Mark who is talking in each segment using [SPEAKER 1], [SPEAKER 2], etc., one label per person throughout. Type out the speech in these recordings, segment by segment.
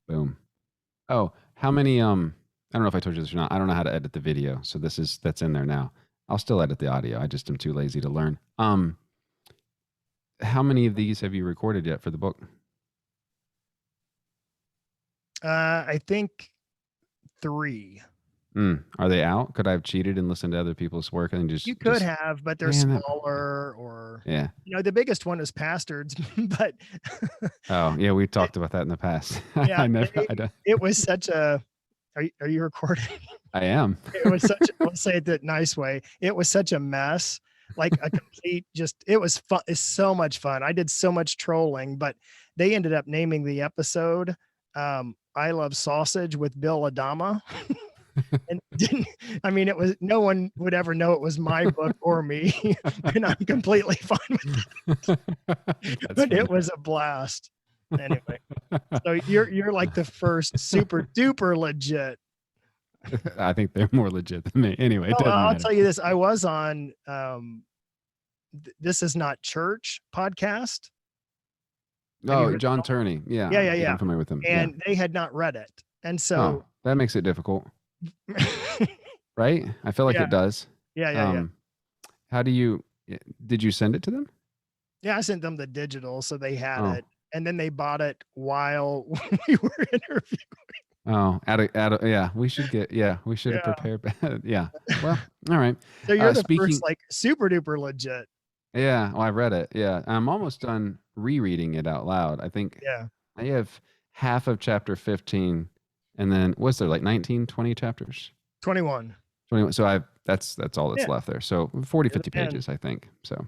[SPEAKER 1] Boom. Oh, how many I don't know if I told you this or not. I don't know how to edit the video, so that's in there now. I'll still edit the audio. I just am too lazy to learn. How many of these have you recorded yet for the book?
[SPEAKER 2] I think 3.
[SPEAKER 1] Are they out? Could I have cheated and listened to other people's work and
[SPEAKER 2] You could
[SPEAKER 1] just
[SPEAKER 2] have, but they're
[SPEAKER 1] man that
[SPEAKER 2] smaller or,
[SPEAKER 1] yeah.
[SPEAKER 2] the biggest one is Bastards, but
[SPEAKER 1] Oh, yeah, we
[SPEAKER 2] it,
[SPEAKER 1] talked about that in the past.
[SPEAKER 2] yeah,
[SPEAKER 1] I never I don't
[SPEAKER 2] it was such a, are you recording?
[SPEAKER 1] I am.
[SPEAKER 2] It was such, let's say it that nice way. It was such a mess, like a complete, just, it was fun. It's so much fun. I did so much trolling, but they ended up naming the episode, I Love Sausage with Bill Adama. And didn't, I mean, it was, no one would ever know it was my book or me, and I'm completely fine with that.
[SPEAKER 1] That's
[SPEAKER 2] But
[SPEAKER 1] funny.
[SPEAKER 2] it was a blast. Anyway, so you're like the first super duper legit.
[SPEAKER 1] I think they're more legit than me. Anyway, it
[SPEAKER 2] Well,
[SPEAKER 1] doesn't
[SPEAKER 2] I'll
[SPEAKER 1] matter.
[SPEAKER 2] tell you this. I was on This Is Not Church podcast. Have you
[SPEAKER 1] Oh,
[SPEAKER 2] heard
[SPEAKER 1] John
[SPEAKER 2] that?
[SPEAKER 1] Turney.
[SPEAKER 2] Yeah,
[SPEAKER 1] Yeah,
[SPEAKER 2] yeah,
[SPEAKER 1] yeah,
[SPEAKER 2] yeah.
[SPEAKER 1] I'm familiar with him. Yeah.
[SPEAKER 2] And they had not read it. And
[SPEAKER 1] Oh,
[SPEAKER 2] so
[SPEAKER 1] that makes it difficult, right? I feel like
[SPEAKER 2] yeah,
[SPEAKER 1] it does.
[SPEAKER 2] yeah, yeah, yeah.
[SPEAKER 1] Um, how do you did you send it to them?
[SPEAKER 2] Yeah, I sent them the digital, so they had
[SPEAKER 1] Oh.
[SPEAKER 2] it. And then they bought it while we were interviewing.
[SPEAKER 1] Oh, yeah, we should have
[SPEAKER 2] Yeah.
[SPEAKER 1] prepared. Yeah. Well, all right.
[SPEAKER 2] So you're the first,
[SPEAKER 1] Speaking,
[SPEAKER 2] like, super duper legit.
[SPEAKER 1] yeah, well, I read it. Yeah. I'm almost done rereading it out loud. I think
[SPEAKER 2] Yeah.
[SPEAKER 1] I have half of chapter 15 and then what's there like 19, 20 chapters?
[SPEAKER 2] 21.
[SPEAKER 1] 21. So that's all that's
[SPEAKER 2] Yeah.
[SPEAKER 1] left there. So 40,
[SPEAKER 2] You're the
[SPEAKER 1] 50
[SPEAKER 2] man.
[SPEAKER 1] pages, I think. So,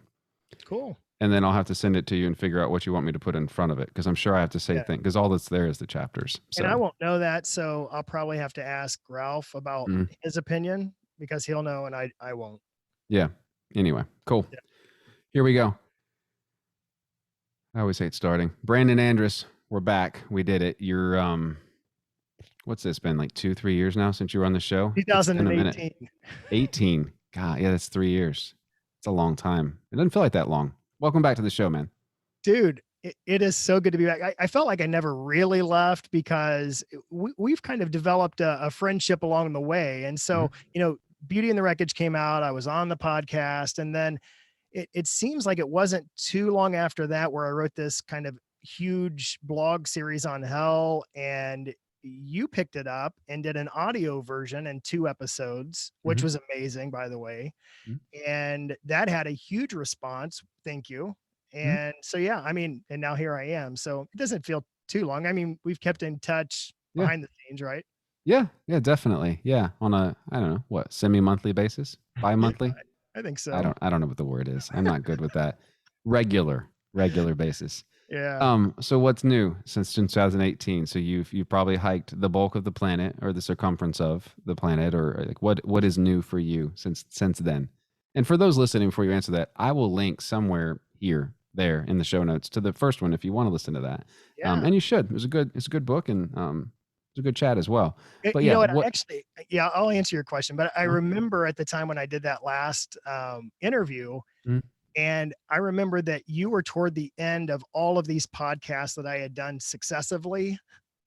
[SPEAKER 2] Cool.
[SPEAKER 1] and then I'll have to send it to you and figure out what you want me to put in front of it because I'm sure I have to say
[SPEAKER 2] Yeah.
[SPEAKER 1] things because all that's there is the chapters.
[SPEAKER 2] And I
[SPEAKER 1] So,
[SPEAKER 2] won't know that, so I'll probably have to ask Ralph about
[SPEAKER 1] mm,
[SPEAKER 2] his opinion because he'll know and I won't.
[SPEAKER 1] yeah. Anyway, cool.
[SPEAKER 2] Yeah.
[SPEAKER 1] Here we go. I always hate starting. Brandon Andress, we're back. We did it. You're what's this been like 2-3 years now since you were on the show? It's been a minute.
[SPEAKER 2] 2018.
[SPEAKER 1] 18. God, yeah, that's 3 years. It's a long time. It doesn't feel like that long. Welcome back to the show, man.
[SPEAKER 2] Dude, it is so good to be back. I felt like I never really left because we've kind of developed a friendship along the way. And so, Beauty and the Wreckage came out. I was on the podcast. And then it seems like it wasn't too long after that where I wrote this kind of huge blog series on hell. And you picked it up and did an audio version in 2 episodes, which
[SPEAKER 1] Mhm.
[SPEAKER 2] was amazing, by the way.
[SPEAKER 1] Mhm.
[SPEAKER 2] And that had a huge response. Thank you.
[SPEAKER 1] Mhm.
[SPEAKER 2] And so, yeah, I mean, and now here I am. So it doesn't feel too long. I mean, we've kept in touch
[SPEAKER 1] Yeah.
[SPEAKER 2] behind the scenes, right?
[SPEAKER 1] Yeah. Yeah, definitely. Yeah. On a, I don't know, what, semi-monthly basis? Bi-monthly?
[SPEAKER 2] I think
[SPEAKER 1] I
[SPEAKER 2] so.
[SPEAKER 1] don't know what the word is. I'm not good with that. Regular basis.
[SPEAKER 2] Yeah.
[SPEAKER 1] So what's new since 2018? So you've probably hiked the bulk of the planet or the circumference of the planet, or like what is new for you since then? And for those listening, before you answer that, I will link somewhere there in the show notes to the first one if you want to listen to that.
[SPEAKER 2] Yeah.
[SPEAKER 1] And you should. It's a good book and it's a good chat as well. But
[SPEAKER 2] You
[SPEAKER 1] yeah,
[SPEAKER 2] know what?
[SPEAKER 1] what?
[SPEAKER 2] Actually, yeah, I'll answer your question. But I
[SPEAKER 1] Huh?
[SPEAKER 2] remember at the time when I did that last interview,
[SPEAKER 1] Mm,
[SPEAKER 2] and I remember that you were toward the end of all of these podcasts that I had done successively.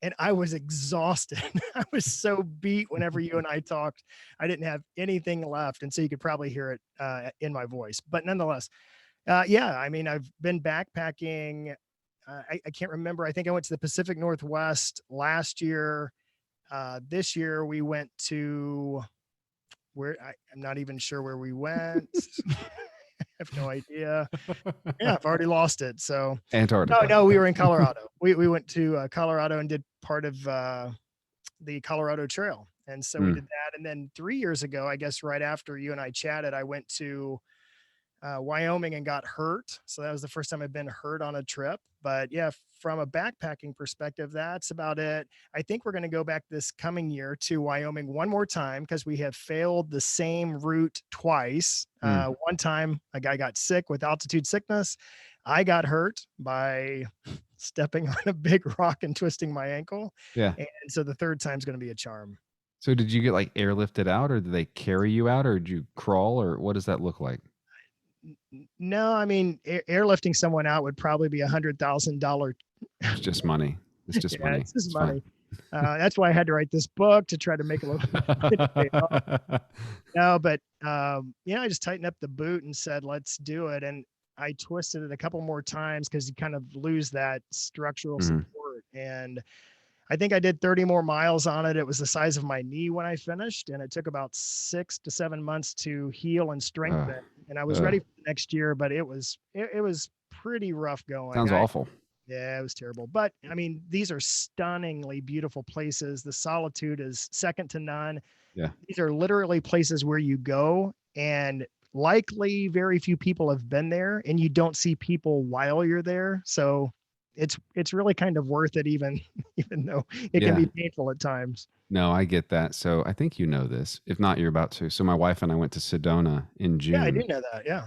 [SPEAKER 2] And I was exhausted. I was so beat whenever you and I talked. I didn't have anything left. And so you could probably hear it in my voice. But nonetheless, yeah, I mean, I've been backpacking. I can't remember. I think I went to the Pacific Northwest last year. This year we went to where I'm not even sure where we went. I have no idea. Yeah, I've already lost it. So
[SPEAKER 1] Antarctica.
[SPEAKER 2] no, we were in Colorado. We went to Colorado and did part of the Colorado Trail. And so we
[SPEAKER 1] Mm,
[SPEAKER 2] did that. And then 3 years ago, I guess right after you and I chatted, I went to Wyoming and got hurt. So that was the first time I've been hurt on a trip. But yeah, from a backpacking perspective, that's about it. I think we're going to go back this coming year to Wyoming one more time because we have failed the same route twice.
[SPEAKER 1] mm,
[SPEAKER 2] One time, a guy got sick with altitude sickness. I got hurt by stepping on a big rock and twisting my ankle.
[SPEAKER 1] yeah.
[SPEAKER 2] And so the third time is going to be a charm.
[SPEAKER 1] So did you get like airlifted out, or did they carry you out, or did you crawl, or what does that look like?
[SPEAKER 2] No, I mean, airlifting someone out would probably be $100,000.
[SPEAKER 1] It's just money. It's just
[SPEAKER 2] Yeah,
[SPEAKER 1] money.
[SPEAKER 2] it's just
[SPEAKER 1] It's fine.
[SPEAKER 2] money. That's why I had to write this book to try to make a little money to pay it off. No, but, I just tightened up the boot and said, "Let's do it," and I twisted it a couple more times because you kind of lose that structural
[SPEAKER 1] Mhm.
[SPEAKER 2] support, and I think I did 30 more miles on it. It was the size of my knee when I finished, and it took about 6 to 7 months to heal and
[SPEAKER 1] Ugh,
[SPEAKER 2] strengthen, and I was
[SPEAKER 1] ugh.
[SPEAKER 2] ready for the next year, but it was pretty rough going.
[SPEAKER 1] Sounds awful.
[SPEAKER 2] Yeah, it was terrible, but, I mean, these are stunningly beautiful places. The solitude is second to none.
[SPEAKER 1] Yeah.
[SPEAKER 2] These are literally places where you go and likely very few people have been there and you don't see people while you're there. So it's really kind of worth it even even though it can
[SPEAKER 1] Yeah.
[SPEAKER 2] be painful at times.
[SPEAKER 1] No, I get that. So I think you know this. If not, you're about to. So my wife and I went to Sedona in
[SPEAKER 2] Yeah, I
[SPEAKER 1] June.
[SPEAKER 2] do know that. Yeah.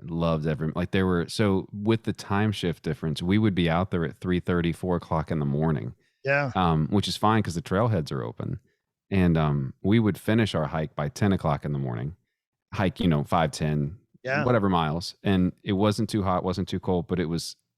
[SPEAKER 1] Loved every like there were so with the time shift difference, we would be out there at 3:30, 4 o'clock in the morning,
[SPEAKER 2] Yeah.
[SPEAKER 1] which is fine because the trailheads are open. And we would finish our hike by 10 o'clock in the morning. Hike, 5, 10,
[SPEAKER 2] Yeah.
[SPEAKER 1] whatever miles. And it wasn't too hot, wasn't too cold, but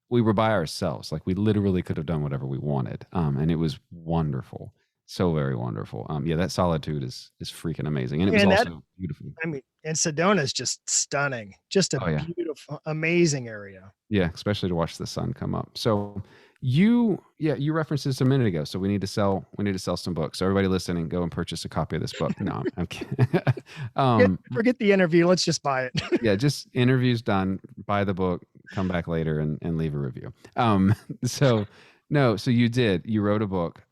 [SPEAKER 1] we were by ourselves. Like we literally could have done whatever we wanted. And it was wonderful. So very wonderful. Yeah, that solitude is freaking amazing. And it was
[SPEAKER 2] And that
[SPEAKER 1] also beautiful.
[SPEAKER 2] I mean, and Sedona is just stunning. Just a
[SPEAKER 1] Oh yeah.
[SPEAKER 2] beautiful, amazing area.
[SPEAKER 1] Yeah, especially to watch the sun come up. So you referenced this a minute ago. So we need to sell some books. So everybody listening, go and purchase a copy of this book. No, I'm kidding.
[SPEAKER 2] Forget,
[SPEAKER 1] um,
[SPEAKER 2] forget the interview. Let's just buy it.
[SPEAKER 1] yeah, just interviews done. Buy the book, come back later and leave a review. So no, so you wrote a book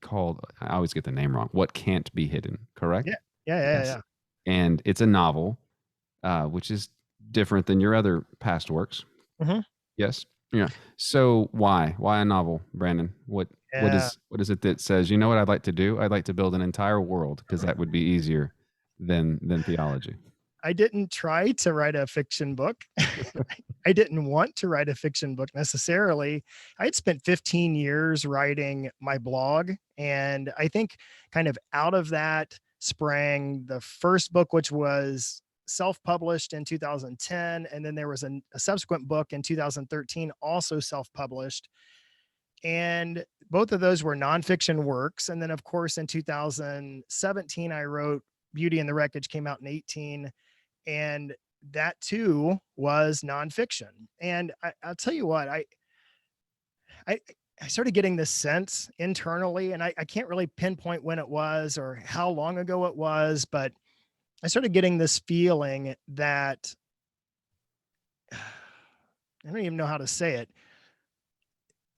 [SPEAKER 1] called, I always get the name wrong. What Can't Be Hidden,
[SPEAKER 2] Yeah.
[SPEAKER 1] correct?
[SPEAKER 2] Yeah. Yeah.
[SPEAKER 1] Yes.
[SPEAKER 2] Yeah.
[SPEAKER 1] And it's a novel, which is different than your other past works.
[SPEAKER 2] Mhm.
[SPEAKER 1] Yes. Yeah. So why a novel, Brandon? What
[SPEAKER 2] Yeah.
[SPEAKER 1] is it that says, you know what I'd like to do? I'd like to build an entire world because that would be easier than theology.
[SPEAKER 2] I didn't try to write a fiction book. I didn't want to write a fiction book necessarily. I had spent 15 years writing my blog. And I think kind of out of that sprang the first book, which was self published in 2010. And then there was a subsequent book in 2013, also self published. And both of those were nonfiction works. And then, of course, in 2017, I wrote Beauty and the Wreckage, came out in 18, and that too was nonfiction. And I'll tell you what, I I started getting this sense internally, and I can't really pinpoint when it was or how long ago it was, but I started getting this feeling that I don't even know how to say it,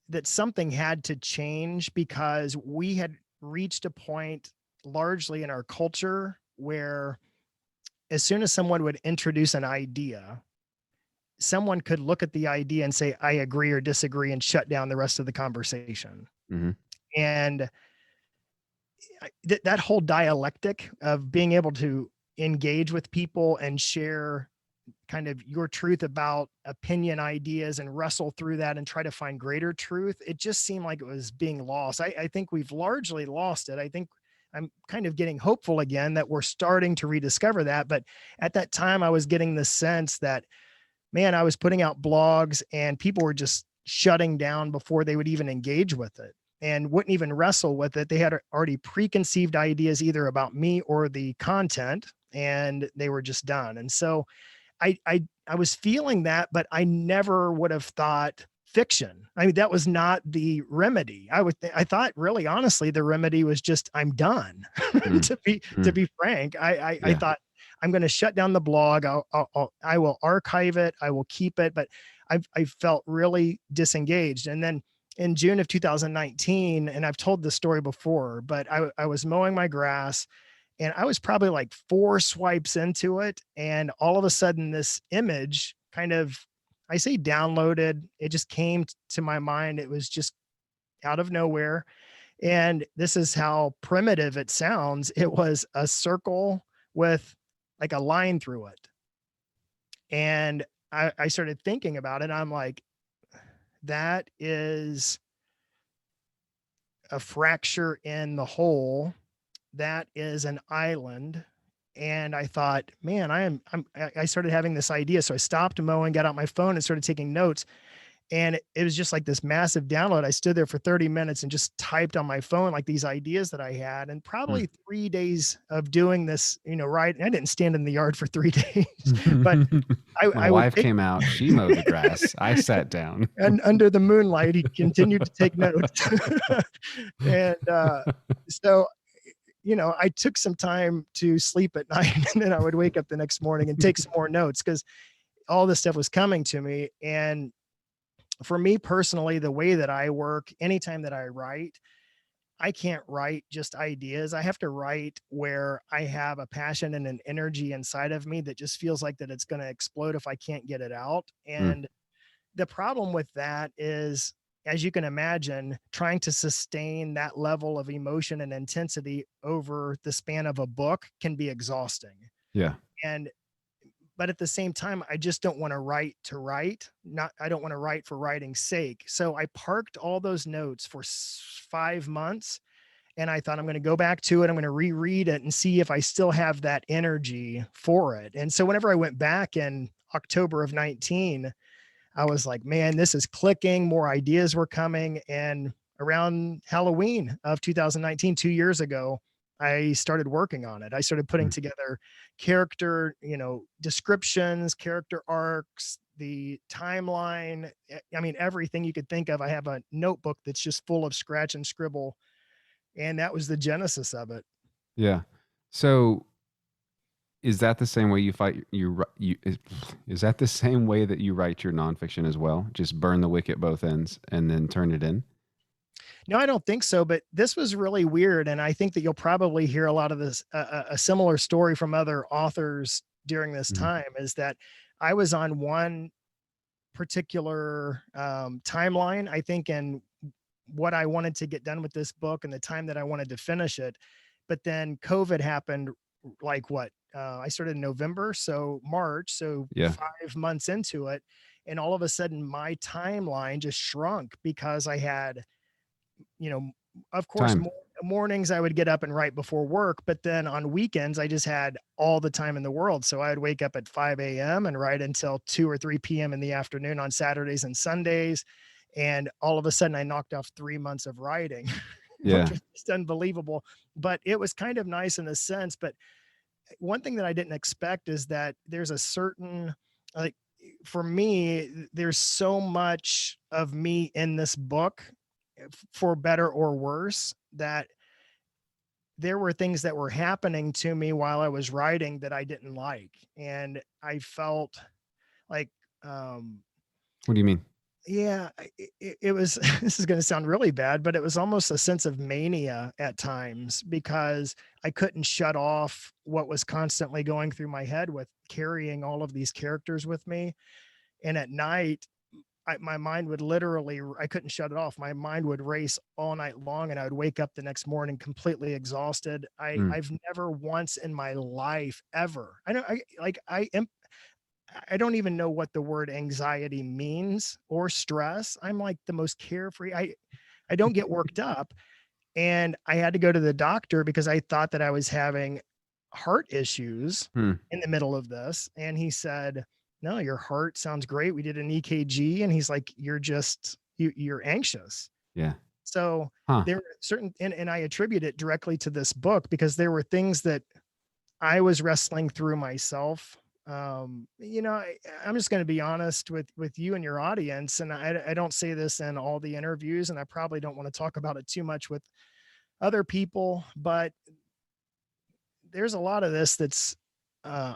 [SPEAKER 2] that something had to change because we had reached a point largely in our culture where as soon as someone would introduce an idea, someone could look at the idea and say, I agree or disagree, and shut down the rest of the conversation.
[SPEAKER 1] Hmm.
[SPEAKER 2] And that whole dialectic of being able to engage with people and share kind of your truth about opinion ideas and wrestle through that and try to find greater truth, it just seemed like it was being lost. I think we've largely lost it. I think I'm kind of getting hopeful again that we're starting to rediscover that. But at that time, I was getting the sense that man, I was putting out blogs and people were just shutting down before they would even engage with it and wouldn't even wrestle with it. They had already preconceived ideas either about me or the content, and they were just done. And so I was feeling that, but I never would have thought fiction. I mean, that was not the remedy. I thought really honestly, the remedy was just I'm done.
[SPEAKER 1] Mm,
[SPEAKER 2] To
[SPEAKER 1] mm,
[SPEAKER 2] be frank, I
[SPEAKER 1] yeah.
[SPEAKER 2] thought I'm going to shut down the blog. I will archive it. I will keep it. But I felt really disengaged. And then in June of 2019, and I've told this story before, but I was mowing my grass and I was probably like 4 swipes into it. And all of a sudden, this image kind of, I say downloaded, it just came to my mind. It was just out of nowhere. And this is how primitive it sounds. It was a circle with like a line through it. And I started thinking about it. I'm like, that is a fracture in the whole. That is an island. And I thought, man, I started having this idea. So I stopped mowing, got out my phone and started taking notes. And it was just like this massive download. I stood there for 30 minutes and just typed on my phone like these ideas that I had. And
[SPEAKER 1] Hmm.
[SPEAKER 2] probably 3 days of doing this, right. I didn't stand in the yard for 3 days, but
[SPEAKER 1] My
[SPEAKER 2] I would
[SPEAKER 1] wife
[SPEAKER 2] take
[SPEAKER 1] came out. She mowed the grass. I sat down.
[SPEAKER 2] and under the moonlight, he continued to take notes. And so, I took some time to sleep at night and then I would wake up the next morning and take some more notes because all this stuff was coming to me. And for me personally, the way that I work, anytime that I write, I can't write just ideas. I have to write where I have a passion and an energy inside of me that just feels like that it's going to explode if I can't get it out.
[SPEAKER 1] Mm,
[SPEAKER 2] And the problem with that is, as you can imagine, trying to sustain that level of emotion and intensity over the span of a book can be exhausting.
[SPEAKER 1] yeah.
[SPEAKER 2] And but at the same time, I just don't want to write to write. Not I don't want to write for writing's sake. So I parked all those notes for 5 months and I thought I'm going to go back to it. I'm going to reread it and see if I still have that energy for it. And so whenever I went back in October of 19, I was like, man, this is clicking. More ideas were coming. And around Halloween of 2019, 2 years ago, I started working on it. I started putting
[SPEAKER 1] Mm,
[SPEAKER 2] together character, descriptions, character arcs, the timeline. I mean, everything you could think of. I have a notebook that's just full of scratch and scribble. And that was the genesis of it.
[SPEAKER 1] yeah. So is that the same way you fight is that the same way that you write your nonfiction as well? Just burn the wick at both ends and then turn it in?
[SPEAKER 2] No, I don't think so, but this was really weird, and I think that you'll probably hear a lot of this a similar story from other authors during this
[SPEAKER 1] Mhm.
[SPEAKER 2] time, is that I was on one particular, timeline, I think, in what I wanted to get done with this book and the time that I wanted to finish it, but then COVID happened, like, what? I started in November, so March, so
[SPEAKER 1] Yeah.
[SPEAKER 2] 5 months into it, and all of a sudden, my timeline just shrunk because I had you know, of course,
[SPEAKER 1] Time.
[SPEAKER 2] mornings I would get up and write before work, but then on weekends I just had all the time in the world. So I'd wake up at 5 a.m. and write until 2 or 3 p.m. in the afternoon on Saturdays and Sundays. And all of a sudden I knocked off 3 months of writing, which
[SPEAKER 1] Yeah.
[SPEAKER 2] was just unbelievable. But it was kind of nice in a sense. But one thing that I didn't expect is that there's a certain, like, for me, there's so much of me in this book, for better or worse, that there were things that were happening to me while I was writing that I didn't like. And I felt like, um,
[SPEAKER 1] What do you mean?
[SPEAKER 2] yeah, it was, this is going to sound really bad, but it was almost a sense of mania at times because I couldn't shut off what was constantly going through my head with carrying all of these characters with me. And at night, my mind would literally, I couldn't shut it off. My mind would race all night long and I would wake up the next morning completely exhausted.
[SPEAKER 1] Mm,
[SPEAKER 2] I've never once in my life ever, I don't, I like, I don't even know what the word anxiety means or stress. I'm like the most carefree. I don't get worked up. And I had to go to the doctor because I thought that I was having heart issues
[SPEAKER 1] hmm.
[SPEAKER 2] in the middle of this. And he said, no, your heart sounds great. We did an EKG. And he's like, you're anxious.
[SPEAKER 1] Yeah.
[SPEAKER 2] So
[SPEAKER 1] Huh.
[SPEAKER 2] there were certain, and I attribute it directly to this book because there were things that I was wrestling through myself. I'm just going to be honest with you and your audience, and I don't say this in all the interviews, and I probably don't want to talk about it too much with other people, but there's a lot of this that's uh,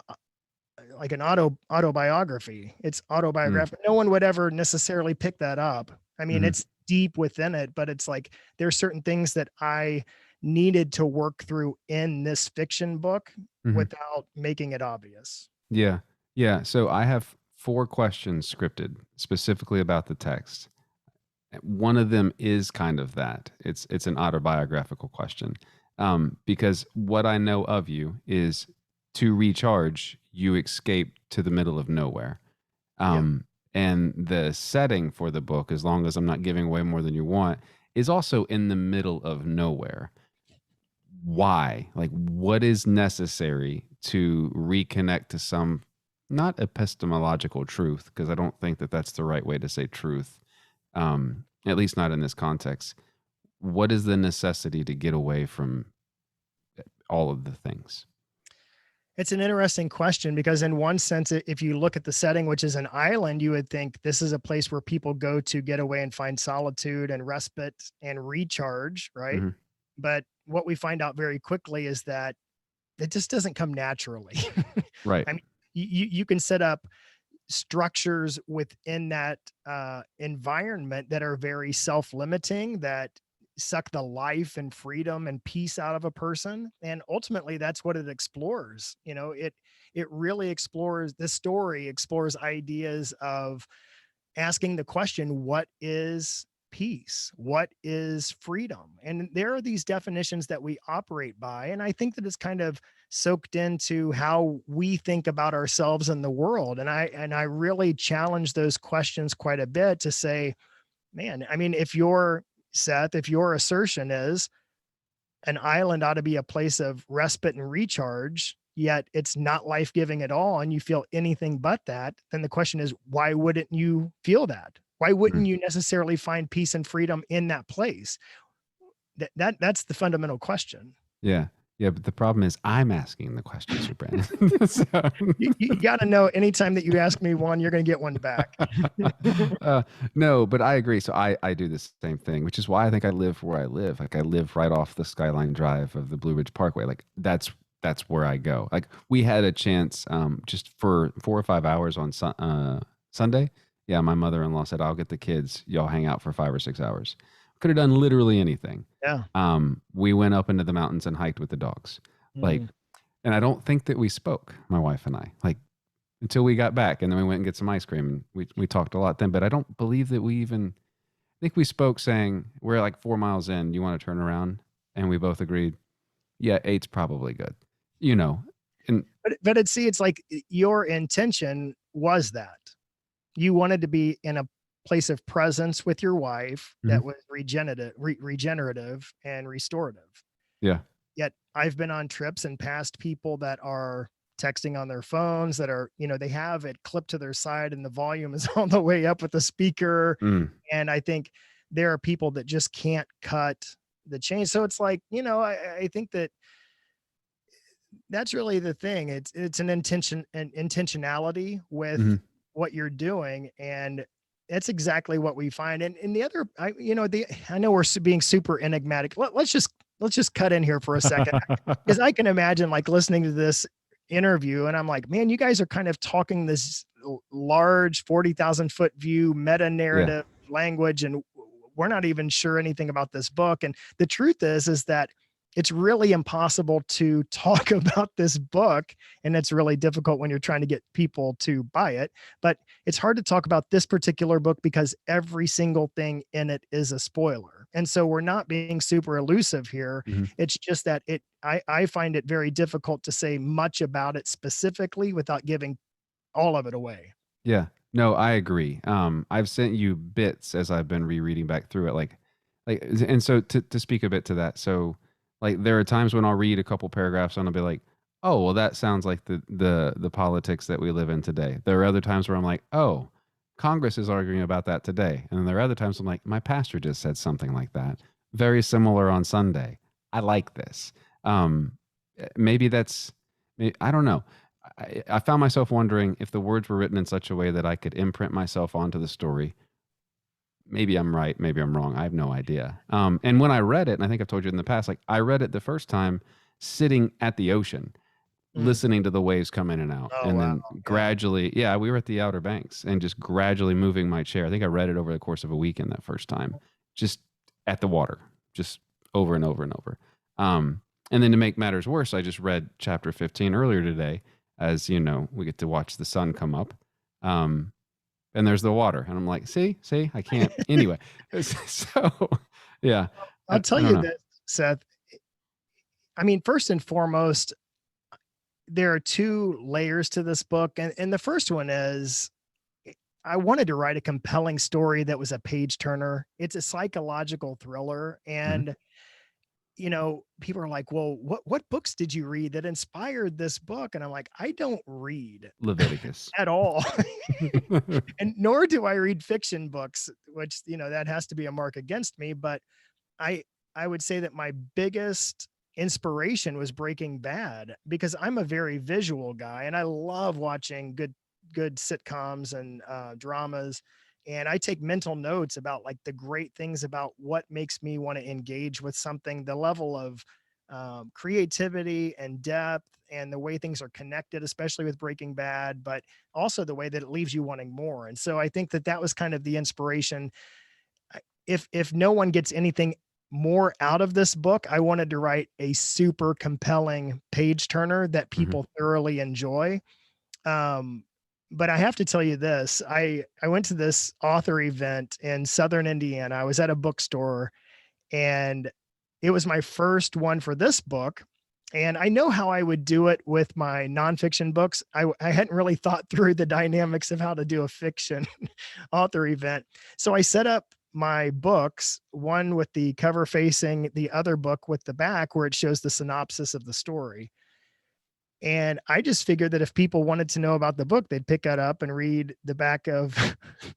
[SPEAKER 2] like an autobiography. It's
[SPEAKER 1] Mm,
[SPEAKER 2] autobiographical. No one would ever necessarily pick that up. I mean,
[SPEAKER 1] mhm,
[SPEAKER 2] it's deep within it, but it's like there's certain things that I needed to work through in this fiction book
[SPEAKER 1] mhm.
[SPEAKER 2] without making it obvious.
[SPEAKER 1] Yeah. Yeah. So I have 4 questions scripted specifically about the text. One of them is kind of that. It's an autobiographical question. Because what I know of you is to recharge, you escape to the middle of nowhere.
[SPEAKER 2] Yep.
[SPEAKER 1] Um, and the setting for the book, as long as I'm not giving away more than you want, is also in the middle of nowhere. Why? Like, what is necessary to reconnect to some not epistemological truth, because I don't think that that's the right way to say truth, at least not in this context. What is the necessity to get away from all of the things?
[SPEAKER 2] It's an interesting question because, in one sense, if you look at the setting, which is an island, you would think this is a place where people go to get away and find solitude and respite and recharge, right?
[SPEAKER 1] Hmm.
[SPEAKER 2] But what we find out very quickly is that it just doesn't come naturally.
[SPEAKER 1] Right.
[SPEAKER 2] I mean, you can set up structures within that environment that are very self-limiting, that suck the life and freedom and peace out of a person, and ultimately that's what it explores. It really explores, this story explores ideas of asking the question, what is peace? What is freedom? And there are these definitions that we operate by. And I think that it's kind of soaked into how we think about ourselves in the world. And I really challenge those questions quite a bit to say, man, I mean, if your assertion is an island ought to be a place of respite and recharge, yet it's not life giving at all, and you feel anything but that, then the question is, why wouldn't you feel that? Why
[SPEAKER 1] Mm.
[SPEAKER 2] wouldn't you necessarily find peace and freedom in that place? That's the fundamental question.
[SPEAKER 1] Yeah. Yeah. But the problem is I'm asking the question, Sir Brandon. So,
[SPEAKER 2] You got to know anytime that you ask me one, you're going to get one back.
[SPEAKER 1] uh, no, but I agree. So I do the same thing, which is why I think I live where I live. Like I live right off the Skyline Drive of the Blue Ridge Parkway. Like that's where I go. Like we had a chance just for 4 or 5 hours on Sunday. Yeah, my mother-in-law said, "I'll get the kids. Y'all hang out for 5 or 6 hours." Could have done literally anything.
[SPEAKER 2] Yeah.
[SPEAKER 1] We went up into the mountains and hiked with the dogs. Like,
[SPEAKER 2] Mm.
[SPEAKER 1] and I don't think that we spoke, my wife and I, like until we got back, and then we went and get some ice cream, and we talked a lot then. But I don't believe that we even. I think we spoke saying we're like 4 miles in. You want to turn around, and we both agreed, yeah, eight's probably good. You know, and
[SPEAKER 2] But it's like your intention was that you wanted to be in a place of presence with your wife
[SPEAKER 1] mhm,
[SPEAKER 2] that was regenerative and restorative.
[SPEAKER 1] yeah,
[SPEAKER 2] Yet I've been on trips and passed people that are texting on their phones, that are, they have it clipped to their side and the volume is all the way up with the speaker.
[SPEAKER 1] mm,
[SPEAKER 2] And I think there are people that just can't cut the change. So it's like, I think that that's really the thing. It's an intentionality with
[SPEAKER 1] mhm,
[SPEAKER 2] what you're doing, and that's exactly what we find. And the other, I know we're being super enigmatic. Let's just cut in here for a second, because I can imagine like listening to this interview, and I'm like, man, you guys are kind of talking this large 40,000 foot view meta
[SPEAKER 1] yeah,
[SPEAKER 2] narrative language, and we're not even sure anything about this book. And the truth is that it's really impossible to talk about this book, and it's really difficult when you're trying to get people to buy it. But it's hard to talk about this particular book because every single thing in it is a spoiler. And so we're not being super elusive here.
[SPEAKER 1] mhm.
[SPEAKER 2] It's just that I find it very difficult to say much about it specifically without giving all of it away.
[SPEAKER 1] Yeah. No, I agree. I've sent you bits as I've been rereading back through it, and so to speak a bit to that. So, like, there are times when I'll read a couple paragraphs and I'll be like, "Oh, well, that sounds like the politics that we live in today." There are other times where I'm like, "Oh, Congress is arguing about that today," and then there are other times I'm like, "My pastor just said something like that, very similar on Sunday. I like this." Maybe that's, I don't know. I found myself wondering if the words were written in such a way that I could imprint myself onto the story. Maybe I'm right, maybe I'm wrong. I have no idea. And when I read it, and I think I've told you in the past, like I read it the first time sitting at the ocean,
[SPEAKER 2] Mm.
[SPEAKER 1] listening to the waves come in and out,
[SPEAKER 2] Oh,
[SPEAKER 1] and
[SPEAKER 2] wow.
[SPEAKER 1] then
[SPEAKER 2] Yeah.
[SPEAKER 1] gradually, yeah, we were at the Outer Banks, and just gradually moving my chair. I think I read it over the course of a weekend that first time, just at the water, just over and over and over. And then to make matters worse, I just read chapter 15 earlier today. As you know, we get to watch the sun come up. Um, and there's the water. And I'm like, see, I can't. Anyway, so yeah,
[SPEAKER 2] I'll
[SPEAKER 1] I
[SPEAKER 2] tell
[SPEAKER 1] don't
[SPEAKER 2] you
[SPEAKER 1] know.
[SPEAKER 2] this, Seth. I mean, first and foremost, there are two layers to this book. And the first one is, I wanted to write a compelling story that was a page turner. It's a psychological thriller.
[SPEAKER 1] Mhm.
[SPEAKER 2] And people are like, well, what books did you read that inspired this book? And I'm like, I don't read
[SPEAKER 1] Leviticus.
[SPEAKER 2] at all. And nor do I read fiction books, which, that has to be a mark against me. But I I would say that my biggest inspiration was Breaking Bad, because I'm a very visual guy and I love watching good sitcoms and dramas. And I take mental notes about like the great things about what makes me want to engage with something, the level of creativity and depth and the way things are connected, especially with Breaking Bad, but also the way that it leaves you wanting more. And so I think that that was kind of the inspiration. If no one gets anything more out of this book, I wanted to write a super compelling page turner that
[SPEAKER 1] Mhm.
[SPEAKER 2] people thoroughly enjoy. Um, but I have to tell you this, I went to this author event in Southern Indiana. I was at a bookstore, and it was my first one for this book. And I know how I would do it with my nonfiction books. I hadn't really thought through the dynamics of how to do a fiction author event. So I set up my books, one with the cover facing the other book with the back where it shows the synopsis of the story. And I just figured that if people wanted to know about the book, they'd pick that up and read the back of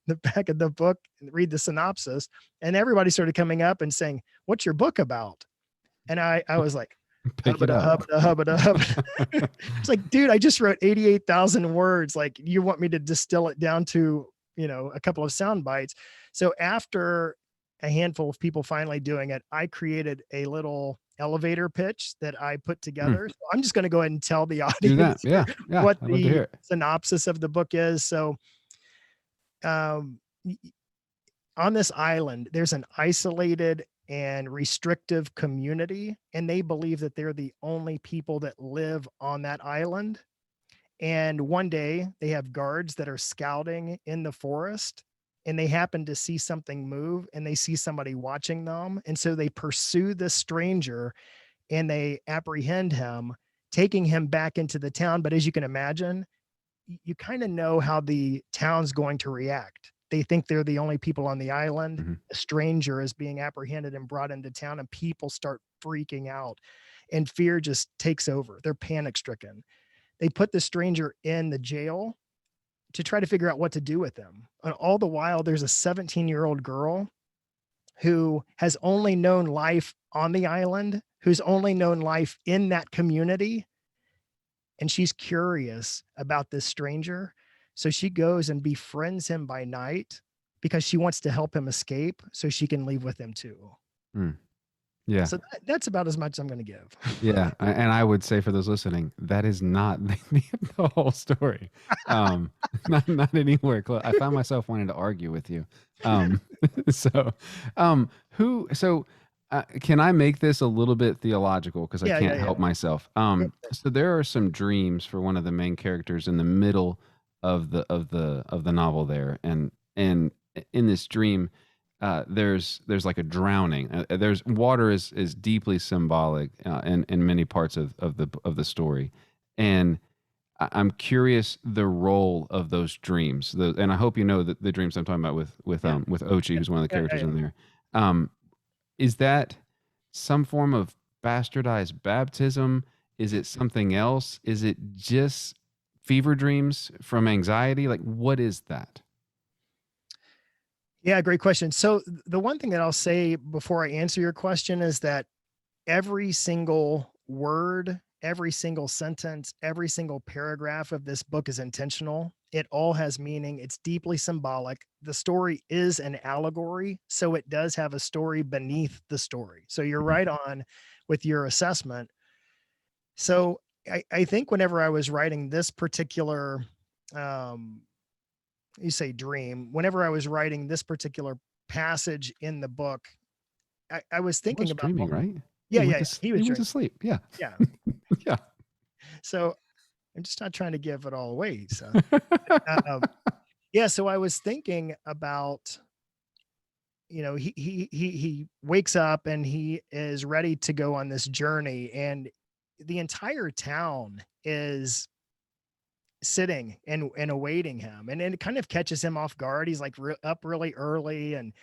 [SPEAKER 2] the back of the book and read the synopsis. And everybody started coming up and saying, "What's your book about?" And I was like,
[SPEAKER 1] Pick it
[SPEAKER 2] "Hubbada,
[SPEAKER 1] up.
[SPEAKER 2] hubbada, hubbada, hubbada." It's like, dude, I just wrote 88,000 words. Like, you want me to distill it down to, a couple of sound bites. So after a handful of people finally doing it, I created a little elevator pitch that I put
[SPEAKER 1] Mm,
[SPEAKER 2] together. So I'm just going to go ahead and tell the
[SPEAKER 1] do that.
[SPEAKER 2] audience
[SPEAKER 1] Yeah.
[SPEAKER 2] here
[SPEAKER 1] Yeah.
[SPEAKER 2] what
[SPEAKER 1] I'd love to
[SPEAKER 2] the
[SPEAKER 1] hear it.
[SPEAKER 2] synopsis of the book is. So, um, on this island, there's an isolated and restrictive community, and they believe that they're the only people that live on that island. And one day they have guards that are scouting in the forest, and they happen to see something move and they see somebody watching them. And so they pursue this stranger and they apprehend him, taking him back into the town. But as you can imagine, you kind of know how the town's going to react. They think they're the only people on the island.
[SPEAKER 1] Mhm.
[SPEAKER 2] A stranger is being apprehended and brought into town, and people start freaking out, and fear just takes over. They're panic stricken. They put the stranger in the jail to try to figure out what to do with him. And all the while, there's a 17-year-old girl who has only known life on the island, who's only known life in that community, and she's curious about this stranger. So she goes and befriends him by night because she wants to help him escape so she can leave with him too.
[SPEAKER 1] Mm, yeah.
[SPEAKER 2] So that's about as much as I'm going to give.
[SPEAKER 1] Yeah, and I would say for those listening, that is not the whole story. Um, not anywhere close. I found myself wanting to argue with you. Um, so, who? So, can I make this a little bit theological because I
[SPEAKER 2] Yeah, yeah,
[SPEAKER 1] can't
[SPEAKER 2] yeah.
[SPEAKER 1] help myself?
[SPEAKER 2] Go
[SPEAKER 1] So there are some dreams for one of the main characters in the middle of the novel there, and in this dream there's like a drowning. There's water is deeply symbolic in many parts of the story, and I'm curious the role of those dreams. And I hope you know that the dreams I'm talking about
[SPEAKER 2] Yeah,
[SPEAKER 1] with Ochi, who's one of the
[SPEAKER 2] yeah, yeah,
[SPEAKER 1] characters
[SPEAKER 2] yeah.
[SPEAKER 1] in there. Um, is that some form of bastardized baptism? Is it something else? Is it just fever dreams from anxiety? Like what is that?
[SPEAKER 2] Yeah, great question. So the one thing that I'll say before I answer your question is that every single word, every single sentence, every single paragraph of this book is intentional. It all has meaning. It's deeply symbolic. The story is an allegory, so it does have a story beneath the story. So you're
[SPEAKER 1] Mhm.
[SPEAKER 2] right on with your assessment. So I think whenever I was writing this particular, um, you say dream, whenever I was writing this particular passage in the book, I was
[SPEAKER 1] He
[SPEAKER 2] thinking
[SPEAKER 1] was
[SPEAKER 2] about,
[SPEAKER 1] dreaming, right?
[SPEAKER 2] yeah, yeah, yeah. He
[SPEAKER 1] He
[SPEAKER 2] was
[SPEAKER 1] went to
[SPEAKER 2] dreaming.
[SPEAKER 1] sleep. Yeah.
[SPEAKER 2] Yeah.
[SPEAKER 1] Yeah.
[SPEAKER 2] So I'm just not trying to give it all away. So, um, yeah. So I was thinking about, he wakes up and he is ready to go on this journey, and the entire town is sitting and awaiting him, and it kind of catches him off guard. He's like up really early, and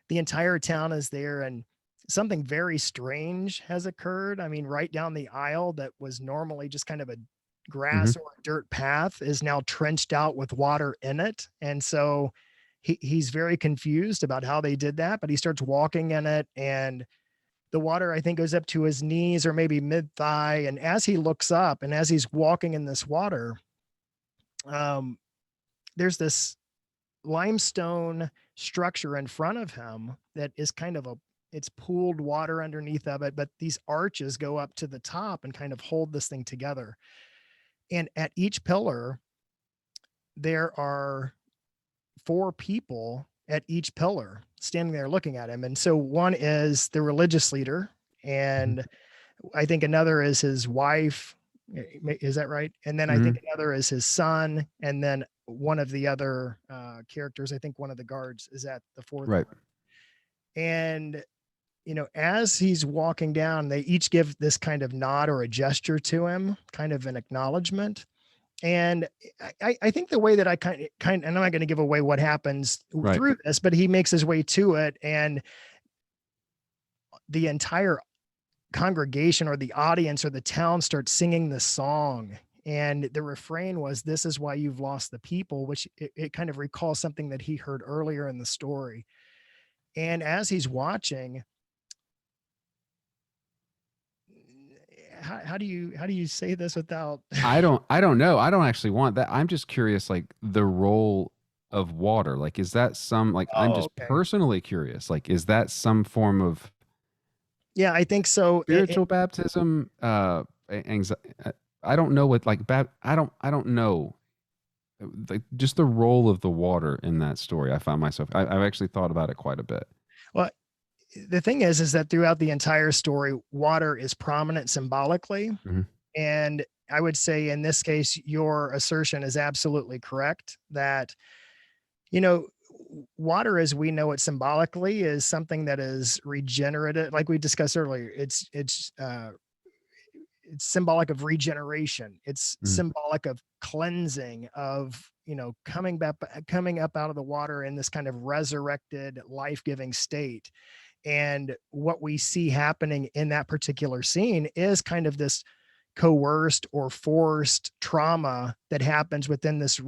[SPEAKER 2] the entire town is there, and something very strange has occurred. I mean, right down the aisle that was normally just kind of a
[SPEAKER 1] Hmm.
[SPEAKER 2] grass or a dirt path is now trenched out with water in it. And so he's very confused about how they did that, but he starts walking in it, and the water, I think, goes up to his knees or maybe mid thigh. And as he looks up and as he's walking in this water, um, there's this limestone structure in front of him that is kind of a it's pooled water underneath of it, but these arches go up to the top and kind of hold this thing together. And at each pillar, there are four people at each pillar standing there looking at him. And so one is the religious leader,
[SPEAKER 1] Hmm.
[SPEAKER 2] and I think another is his wife. Is that right? And then I
[SPEAKER 1] Hmm.
[SPEAKER 2] think another is his son. And then one of the other characters, I think one of the guards, is at the fourth
[SPEAKER 1] Right.
[SPEAKER 2] one. And, as he's walking down, they each give this kind of nod or a gesture to him, kind of an acknowledgement. And I think the way that I and I'm not going to give away what happens
[SPEAKER 1] Right.
[SPEAKER 2] through this, but he makes his way to it, and the entire congregation or the audience or the town starts singing the song. And the refrain was, "This is why you've lost the people," which it kind of recalls something that he heard earlier in the story. And as he's watching, how do you say this without
[SPEAKER 1] I don't know. I don't actually want that. I'm just curious, like the role of water. Like, is that some, like, I'm
[SPEAKER 2] Oh,
[SPEAKER 1] just
[SPEAKER 2] okay.
[SPEAKER 1] personally curious. Like, is that some form of
[SPEAKER 2] Yeah, I think so.
[SPEAKER 1] spiritual baptism? Anxiety. I don't know what like I don't know. Like just the role of the water in that story. I found myself. I've actually thought about it quite a bit.
[SPEAKER 2] Well, the thing is that throughout the entire story, water is prominent symbolically.
[SPEAKER 1] Hmm.
[SPEAKER 2] And I would say in this case, your assertion is absolutely correct that, you know, water as we know it symbolically is something that is regenerative. Like we discussed earlier, it's symbolic of regeneration. It's
[SPEAKER 1] Hmm.
[SPEAKER 2] symbolic of cleansing, of, coming up out of the water in this kind of resurrected, life-giving state. And what we see happening in that particular scene is kind of this coerced or forced trauma that happens within this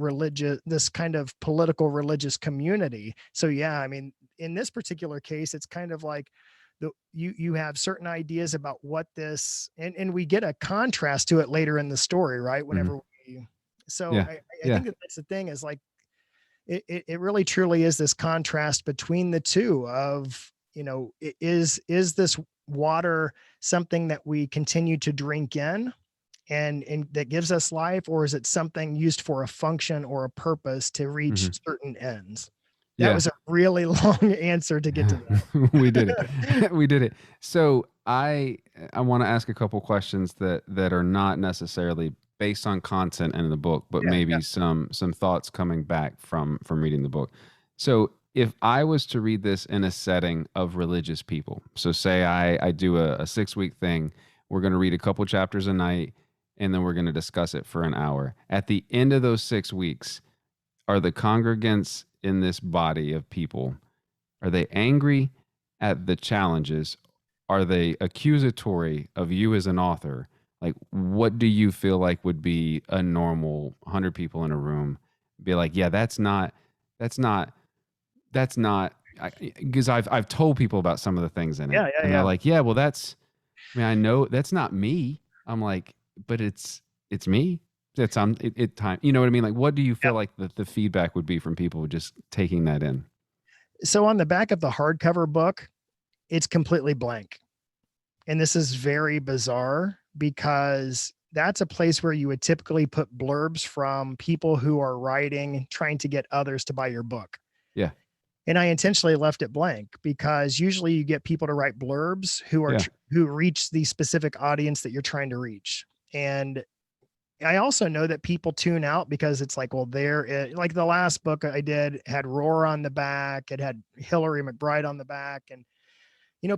[SPEAKER 2] kind of political religious community. So yeah, I mean, in this particular case, it's kind of like you have certain ideas about what this, and we get a contrast to it later in the story, right?
[SPEAKER 1] Hmm.
[SPEAKER 2] Whenever we so
[SPEAKER 1] Yeah.
[SPEAKER 2] I
[SPEAKER 1] Yeah.
[SPEAKER 2] think that that's the thing, is like it really truly is this contrast between the two of, is this water something that we continue to drink in and that gives us life, or is it something used for a function or a purpose to reach
[SPEAKER 1] Hmm.
[SPEAKER 2] certain ends? That
[SPEAKER 1] Yeah.
[SPEAKER 2] was a really long answer to get to
[SPEAKER 1] We did
[SPEAKER 2] that.
[SPEAKER 1] it. We did it. So I want to ask a couple questions that are not necessarily based on content in the book, but
[SPEAKER 2] Yeah, yeah.
[SPEAKER 1] maybe some thoughts coming back from reading the book. So if I was to read this in a setting of religious people, so say I do a 6 week thing, we're going to read a couple chapters a night, and then we're going to discuss it for an hour. At the end of those 6 weeks, are the congregants in this body of people, are they angry at the challenges? Are they accusatory of you as an author? Like, what do you feel like would be a normal 100 people in a room? Be like, yeah, that's not, that's not, because I've told people about some of the things in it,
[SPEAKER 2] Yeah, yeah,
[SPEAKER 1] and they're
[SPEAKER 2] yeah.
[SPEAKER 1] like, yeah, well, I mean, I know that's not me. I'm like, but it's me. That's it time. You know what I mean? Like, what do you feel
[SPEAKER 2] Yep.
[SPEAKER 1] like the feedback would be from people just taking that in?
[SPEAKER 2] So on the back of the hardcover book, it's completely blank. And this is very bizarre because that's a place where you would typically put blurbs from people who are writing, trying to get others to buy your book.
[SPEAKER 1] Yeah.
[SPEAKER 2] And I intentionally left it blank because usually you get people to write blurbs
[SPEAKER 1] Yeah.
[SPEAKER 2] who reach the specific audience that you're trying to reach. And I also know that people tune out because it's like, well, like the last book I did had Roar on the back, it had Hillary McBride on the back, and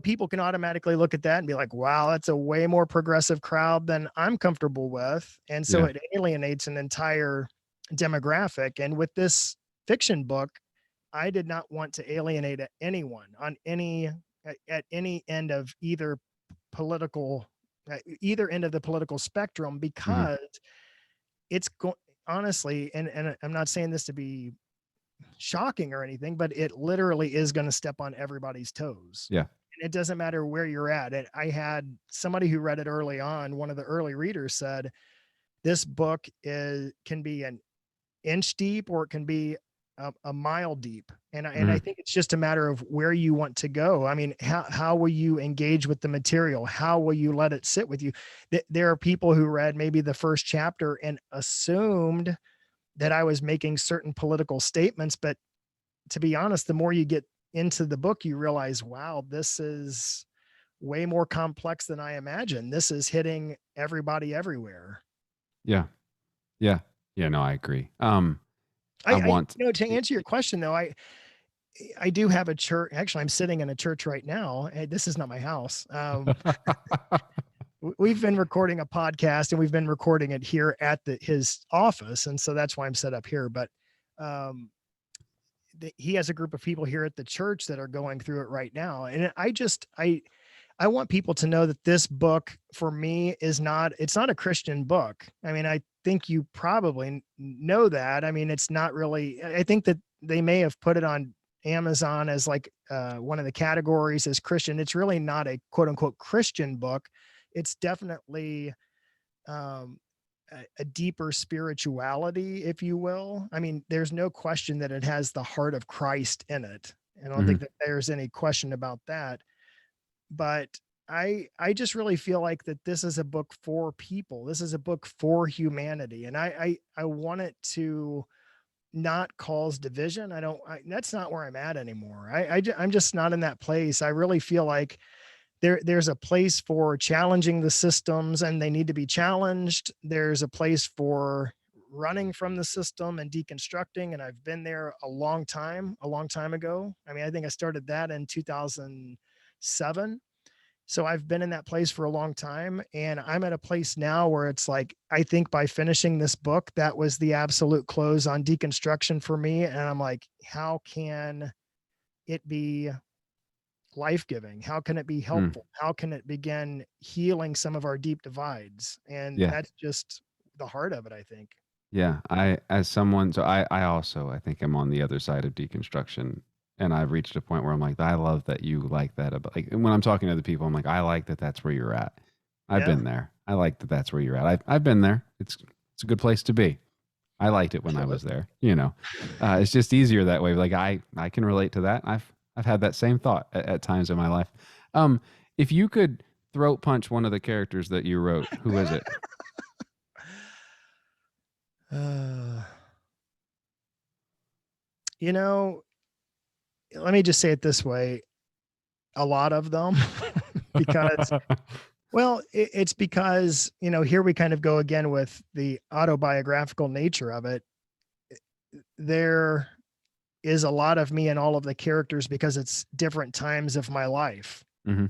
[SPEAKER 2] people can automatically look at that and be like, wow, that's a way more progressive crowd than I'm comfortable with. And so
[SPEAKER 1] Yeah.
[SPEAKER 2] it alienates an entire demographic. And with this fiction book, I did not want to alienate anyone on any at any end of political either end of the political spectrum,
[SPEAKER 1] Hmm.
[SPEAKER 2] because it's going honestly, and I'm not saying this to be shocking or anything, but it literally is going to step on everybody's toes.
[SPEAKER 1] Yeah.
[SPEAKER 2] And it doesn't matter where you're at. I had somebody who read it early on. One of the early readers said, "This book can be an inch deep, or it can be a mile deep." And I
[SPEAKER 1] Hmm.
[SPEAKER 2] think it's just a matter of where you want to go. I mean, how will you engage with the material? How will you let it sit with you? There are people who read maybe the first chapter and assumed that I was making certain political statements, but to be honest, the more you get into the book, you realize, wow, this is way more complex than I imagined. This is hitting everybody everywhere.
[SPEAKER 1] Yeah. Yeah. Yeah. No, I agree. I
[SPEAKER 2] I
[SPEAKER 1] want.
[SPEAKER 2] to answer your question though, I do have a church. Actually, I'm sitting in a church right now. This is not my house. We've been recording a podcast, and we've been recording it here at his office, and so that's why I'm set up here. But um, he has a group of people here at the church that are going through it right now, and I want people to know that this book for me it's not a Christian book. I mean, I think you probably know that. I mean, it's not really, I think that they may have put it on Amazon as like one of the categories as Christian. It's really not a quote unquote Christian book. It's definitely um, a deeper spirituality, if you will. I mean, there's no question that it has the heart of Christ in it. I don't think
[SPEAKER 1] Mhm.
[SPEAKER 2] that there's any question about that. But I just really feel like that this is a book for people. This is a book for humanity, and I want it to not cause division. That's not where I'm at anymore. I'm just not in that place. I really feel like there's a place for challenging the systems, and they need to be challenged. There's a place for running from the system and deconstructing, and I've been there a long time ago. I mean, I think I started that in 2007. So I've been in that place for a long time, and I'm at a place now where it's like, I think by finishing this book, that was the absolute close on deconstruction for me. And I'm like, how can it be life-giving? How can it be
[SPEAKER 1] Mm.
[SPEAKER 2] helpful? How can it begin healing some of our deep divides? And
[SPEAKER 1] Yeah.
[SPEAKER 2] that's just the heart of it, I think.
[SPEAKER 1] Yeah. As someone, so I also, I think I'm on the other side of deconstruction. And I've reached a point where I'm like, I love that you like that. About, like, when I'm talking to other people, I'm like, I like that that's where you're at. I've
[SPEAKER 2] Yeah.
[SPEAKER 1] been there. I like that that's where you're at. I've been there. It's a good place to be. I liked it when I was
[SPEAKER 2] Absolutely.
[SPEAKER 1] there. It's just easier that way. Like I can relate to that. I've had that same thought at times in my life. Um, if you could throat punch one of the characters that you wrote, who is it?
[SPEAKER 2] Uh, you know, let me just say it this way, a lot of them, because well, it's because, here we kind of go again with the autobiographical nature of it. There is a lot of me in all of the characters because it's different times of my life.
[SPEAKER 1] Hmm.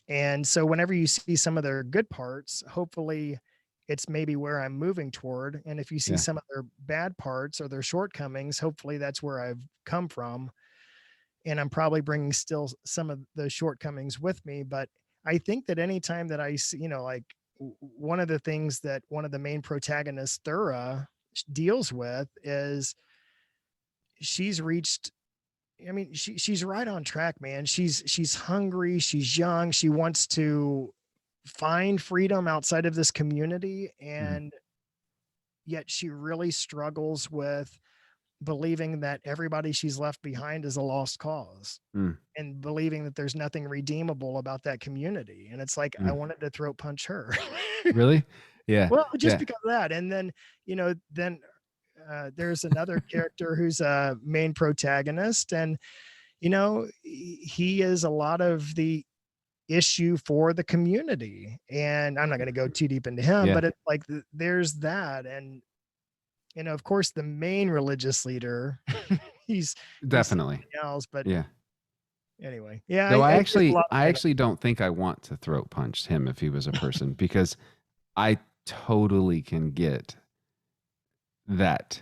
[SPEAKER 2] And so whenever you see some of their good parts, hopefully it's maybe where I'm moving toward. And if you see
[SPEAKER 1] Yeah.
[SPEAKER 2] some of their bad parts or their shortcomings, hopefully that's where I've come from. And I'm probably bringing still some of the shortcomings with me. But I think that anytime that I see, like one of the things that one of the main protagonists, Thura, deals with is she's reached. I mean, she's right on track, man. She's hungry. She's young. She wants to find freedom outside of this community,
[SPEAKER 1] Hmm.
[SPEAKER 2] and yet she really struggles with believing that everybody she's left behind is a lost cause,
[SPEAKER 1] Mm.
[SPEAKER 2] and believing that there's nothing redeemable about that community. And it's like, I
[SPEAKER 1] Mm.
[SPEAKER 2] wanted to throat punch her.
[SPEAKER 1] Really? Yeah.
[SPEAKER 2] Well, just
[SPEAKER 1] Yeah.
[SPEAKER 2] because of that. And then, then there's another character who's a main protagonist, and he is a lot of the issue for the community. And I'm not going to go too deep into him,
[SPEAKER 1] Yeah.
[SPEAKER 2] but it's like there's that. And of course, the main religious leader, he's he's
[SPEAKER 1] Definitely.
[SPEAKER 2] something else. But
[SPEAKER 1] Yeah.
[SPEAKER 2] anyway, yeah,
[SPEAKER 1] Though
[SPEAKER 2] there's a lot of
[SPEAKER 1] I
[SPEAKER 2] dynamic.
[SPEAKER 1] actually don't think I want to throat punch him if he was a person because I totally can get that.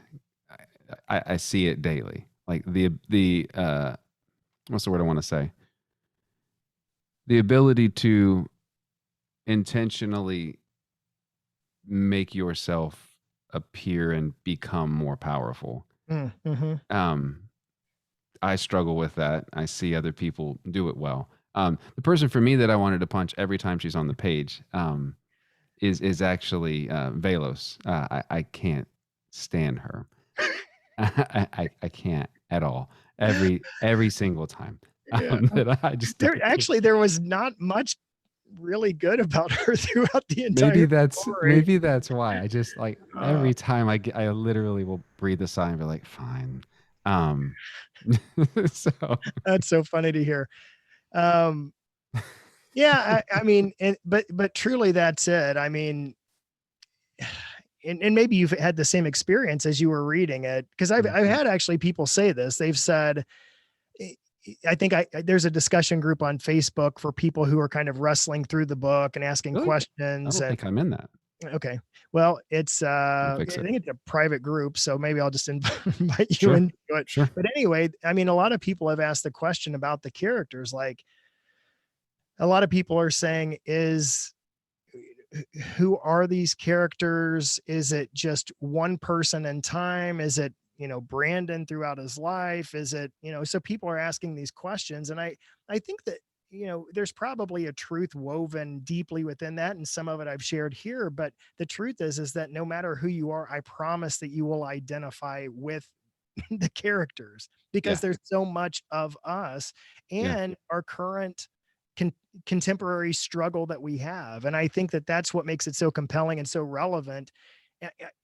[SPEAKER 1] I see it daily. Like the what's the word I want to say? the ability to intentionally make yourself appear and become more powerful.
[SPEAKER 2] Mm-hmm.
[SPEAKER 1] Um, I struggle with that. I see other people do it well. The person for me that I wanted to punch every time she's on the page is actually Velos. I can't stand her. I can't at all. Every single time
[SPEAKER 2] Yeah.
[SPEAKER 1] that I just
[SPEAKER 2] There
[SPEAKER 1] don't get.
[SPEAKER 2] actually there was not much really good about her throughout the entire story.
[SPEAKER 1] Maybe that's why I just like
[SPEAKER 2] Uh,
[SPEAKER 1] every time I literally will breathe a sigh and be like, fine. Um, so
[SPEAKER 2] that's so funny to hear. Um, yeah, I mean, but truly that's it. I mean, and maybe you've had the same experience as you were reading it, because I've
[SPEAKER 1] Mhm.
[SPEAKER 2] had actually people say this. They've said, I think there's a discussion group on Facebook for people who are kind of wrestling through the book and asking
[SPEAKER 1] Really? I
[SPEAKER 2] questions.
[SPEAKER 1] don't
[SPEAKER 2] And
[SPEAKER 1] think I'm in that.
[SPEAKER 2] okay, well, it's
[SPEAKER 1] I'll
[SPEAKER 2] I
[SPEAKER 1] fix it.
[SPEAKER 2] think it's a private group, so maybe I'll just invite you
[SPEAKER 1] Sure.
[SPEAKER 2] into it.
[SPEAKER 1] Sure.
[SPEAKER 2] But anyway, I mean, a lot of people have asked the question about the characters. Like, a lot of people are saying, is who are these characters? Is it just one person in time? Is it, Brandon throughout his life? Is it, so people are asking these questions. And I think that, there's probably a truth woven deeply within that. And some of it I've shared here, but the truth is that no matter who you are, I promise that you will identify with the characters, because
[SPEAKER 1] Yeah.
[SPEAKER 2] there's so much of us
[SPEAKER 1] Yeah.
[SPEAKER 2] and our current con- contemporary struggle that we have. And I think that that's what makes it so compelling and so relevant.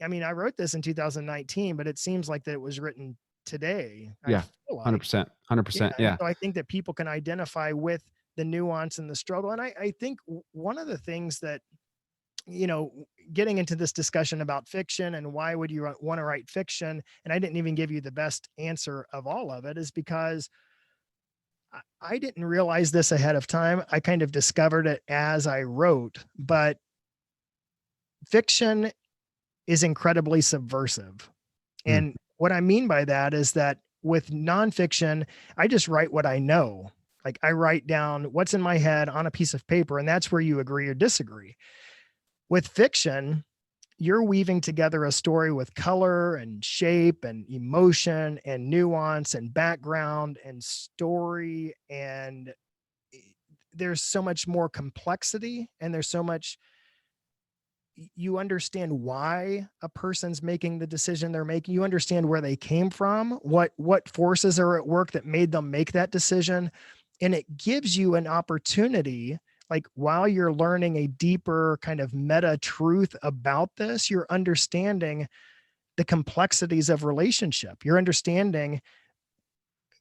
[SPEAKER 2] I mean, I wrote this in 2019, but it seems like that it was written today. I
[SPEAKER 1] Yeah.
[SPEAKER 2] feel like,
[SPEAKER 1] 100%.
[SPEAKER 2] yeah.
[SPEAKER 1] 100%.
[SPEAKER 2] And
[SPEAKER 1] Yeah.
[SPEAKER 2] so I think that people can identify with the nuance and the struggle. And I think one of the things that, you know, getting into this discussion about fiction and why would you want to write fiction, and I didn't even give you the best answer of all of it, is because I didn't realize this ahead of time. I kind of discovered it as I wrote, but fiction is incredibly subversive.
[SPEAKER 1] Mm.
[SPEAKER 2] And what I mean by that is that with nonfiction, I just write what I know. Like, I write down what's in my head on a piece of paper, and that's where you agree or disagree. With fiction, you're weaving together a story with color and shape and emotion and nuance and background and story. And there's so much more complexity, and there's so much, you understand why a person's making the decision they're making. You understand where they came from, what forces are at work that made them make that decision. And it gives you an opportunity, like, while you're learning a deeper kind of meta truth about this, you're understanding the complexities of relationship. You're understanding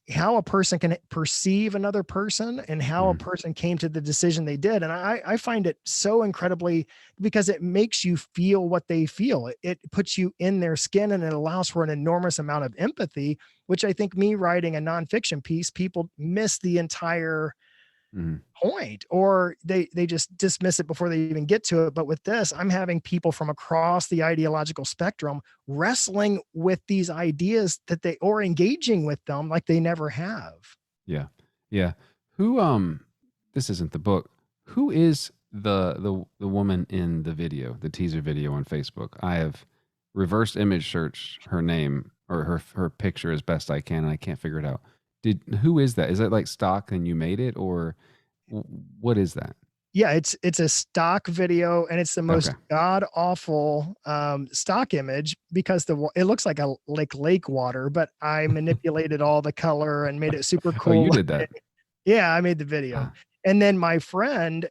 [SPEAKER 2] how a person can perceive another person and how a
[SPEAKER 1] Mm.
[SPEAKER 2] person came to the decision they did. And I find it so incredibly, because it makes you feel what they feel. It puts you in their skin, and it allows for an enormous amount of empathy, which I think, me writing a nonfiction piece, people miss the entire
[SPEAKER 1] Mm.
[SPEAKER 2] point, or they just dismiss it before they even get to it. But with this, I'm having people from across the ideological spectrum wrestling with these ideas that they, or engaging with them like they never have.
[SPEAKER 1] Yeah. Yeah. Who this isn't the book. Who is the woman in the video, the teaser video on Facebook? I have reverse image searched her name or her picture as best I can, and I can't figure it out. Who is that? Is that like stock and you made it, or what is that?
[SPEAKER 2] Yeah, it's a stock video, and it's the
[SPEAKER 1] Okay.
[SPEAKER 2] most god awful stock image, because it looks like a like lake water, but I manipulated all the color and made it super
[SPEAKER 1] Oh, you
[SPEAKER 2] cool.
[SPEAKER 1] did that.
[SPEAKER 2] Yeah, I made the video.
[SPEAKER 1] Ah,
[SPEAKER 2] And then my friend,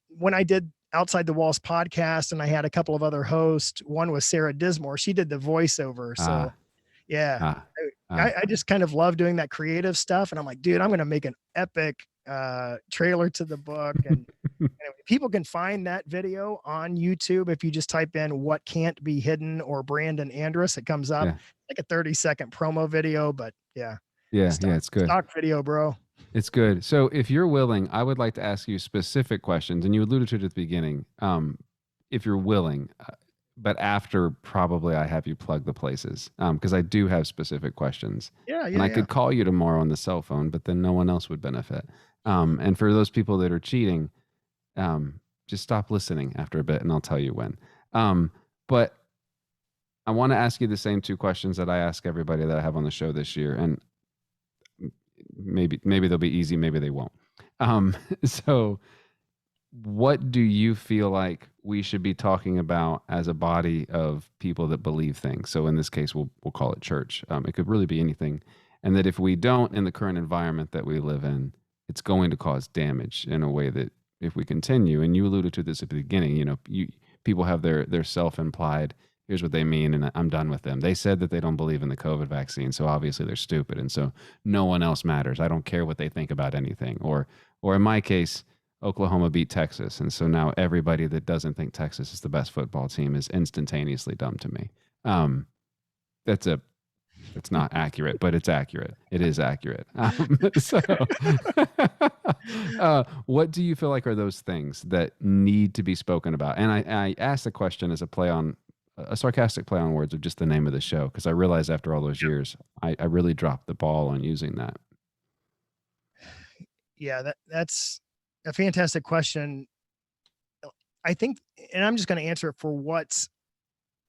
[SPEAKER 2] when I did Outside the Walls podcast, and I had a couple of other hosts, one was Sarah Dismore. She did the voiceover. So
[SPEAKER 1] ah,
[SPEAKER 2] yeah,
[SPEAKER 1] ah,
[SPEAKER 2] I just kind of love doing that creative stuff. And I'm like, dude, I'm going to make an epic trailer to the book. And anyway, people can find that video on YouTube. If you just type in "what can't be hidden" or Brandon Andress, it comes up
[SPEAKER 1] yeah.
[SPEAKER 2] like a 30-second promo video. But yeah,
[SPEAKER 1] Yeah, yeah,
[SPEAKER 2] stock,
[SPEAKER 1] it's good.
[SPEAKER 2] stock video, bro.
[SPEAKER 1] It's good. So, if you're willing, I would like to ask you specific questions, and you alluded to it at the beginning. If you're willing, but after probably I have you plug the places, because I do have specific questions,
[SPEAKER 2] Yeah,
[SPEAKER 1] and
[SPEAKER 2] yeah,
[SPEAKER 1] I
[SPEAKER 2] yeah.
[SPEAKER 1] could call you tomorrow on the cell phone, but then no one else would benefit. And for those people that are cheating, just stop listening after a bit, and I'll tell you when. But I want to ask you the same two questions that I ask everybody that I have on the show this year, and maybe they'll be easy, maybe they won't. So what do you feel like we should be talking about as a body of people that believe things? So in this case, we'll call it church. It could really be anything, and that if we don't, in the current environment that we live in, it's going to cause damage in a way that if we continue. And you alluded to this at the beginning. People have their self implied. Here's what they mean, and I'm done with them. They said that they don't believe in the COVID vaccine, so obviously they're stupid, and so no one else matters. I don't care what they think about anything. Or in my case, Oklahoma beat Texas, and so now everybody that doesn't think Texas is the best football team is instantaneously dumb to me. Um, that's a It's not accurate, but it's accurate. It is accurate. So, what do you feel like are those things that need to be spoken about? And I asked the question as a sarcastic play on words of just the name of the show, because I realized after all those years, I really dropped the ball on using that.
[SPEAKER 2] Yeah, that's a fantastic question. I think, and I'm just going to answer it for what's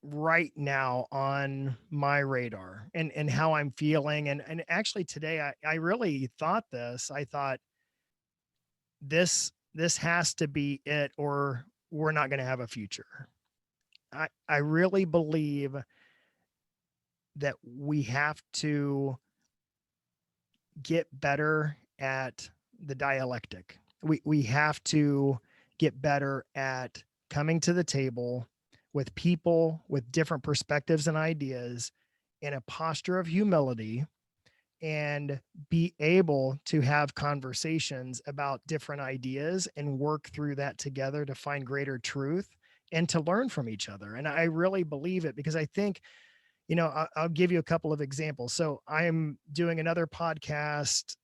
[SPEAKER 2] right now on my radar and how I'm feeling. And actually today I really thought this. I thought this has to be it, or we're not going to have a future. I really believe that we have to get better at the dialectic. We have to get better at coming to the table with people with different perspectives and ideas in a posture of humility, and be able to have conversations about different ideas and work through that together to find greater truth and to learn from each other. And I really believe it, because I think, I'll give you a couple of examples. So I'm doing another podcast.